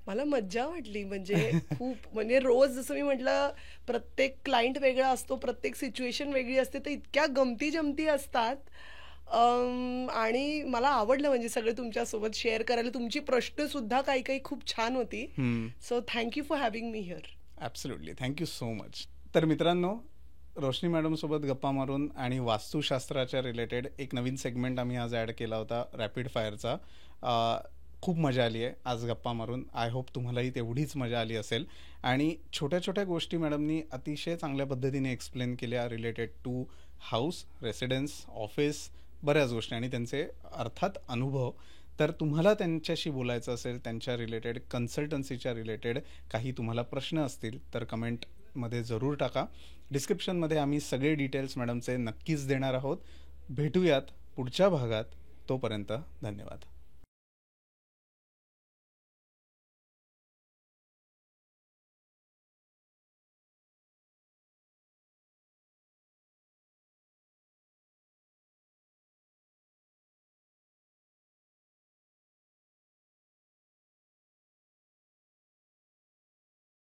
मला मज्जा वाटली. म्हणजे खूप, म्हणजे रोज जसं मी म्हटलं प्रत्येक क्लायंट वेगळा असतो, प्रत्येक सिच्युएशन वेगळी असते, तर इतक्या गमती जमती असतात. आणि मला आवडलं म्हणजे सगळं तुमच्यासोबत शेअर करायला. तुमची प्रश्न सुद्धा काही काही खूप छान होती. So thank you for having me here. Absolutely, thank you so much. तर मित्रांनो, रोशनी मॅडमसोबत गप्पा मारून आणि वास्तुशास्त्राच्या रिलेटेड एक नवीन सेगमेंट आम्ही आज ॲड केला होता, रॅपिड फायरचा. खूप मजा आली आहे आज गप्पा मारून. आय होप तुम्हालाही तेवढीच मजा आली असेल. आणि छोट्या छोट्या गोष्टी मॅडमनी अतिशय चांगल्या पद्धतीने एक्सप्लेन केल्या related to house, residence, office, बऱ्याच गोष्टी आणि त्यांचे अर्थात अनुभव. तर तुम्हाला त्यांच्याशी बोलायचं असेल, त्यांच्या रिलेटेड कन्सल्टन्सीच्या रिलेटेड काही तुम्हाला प्रश्न असतील तर कमेंटमध्ये जरूर टाका. डिस्क्रिप्शनमध्ये आम्ही सगळे डिटेल्स मॅडमचे नक्कीच देणार आहोत. भेटूयात पुढच्या भागात. तोपर्यंत धन्यवाद.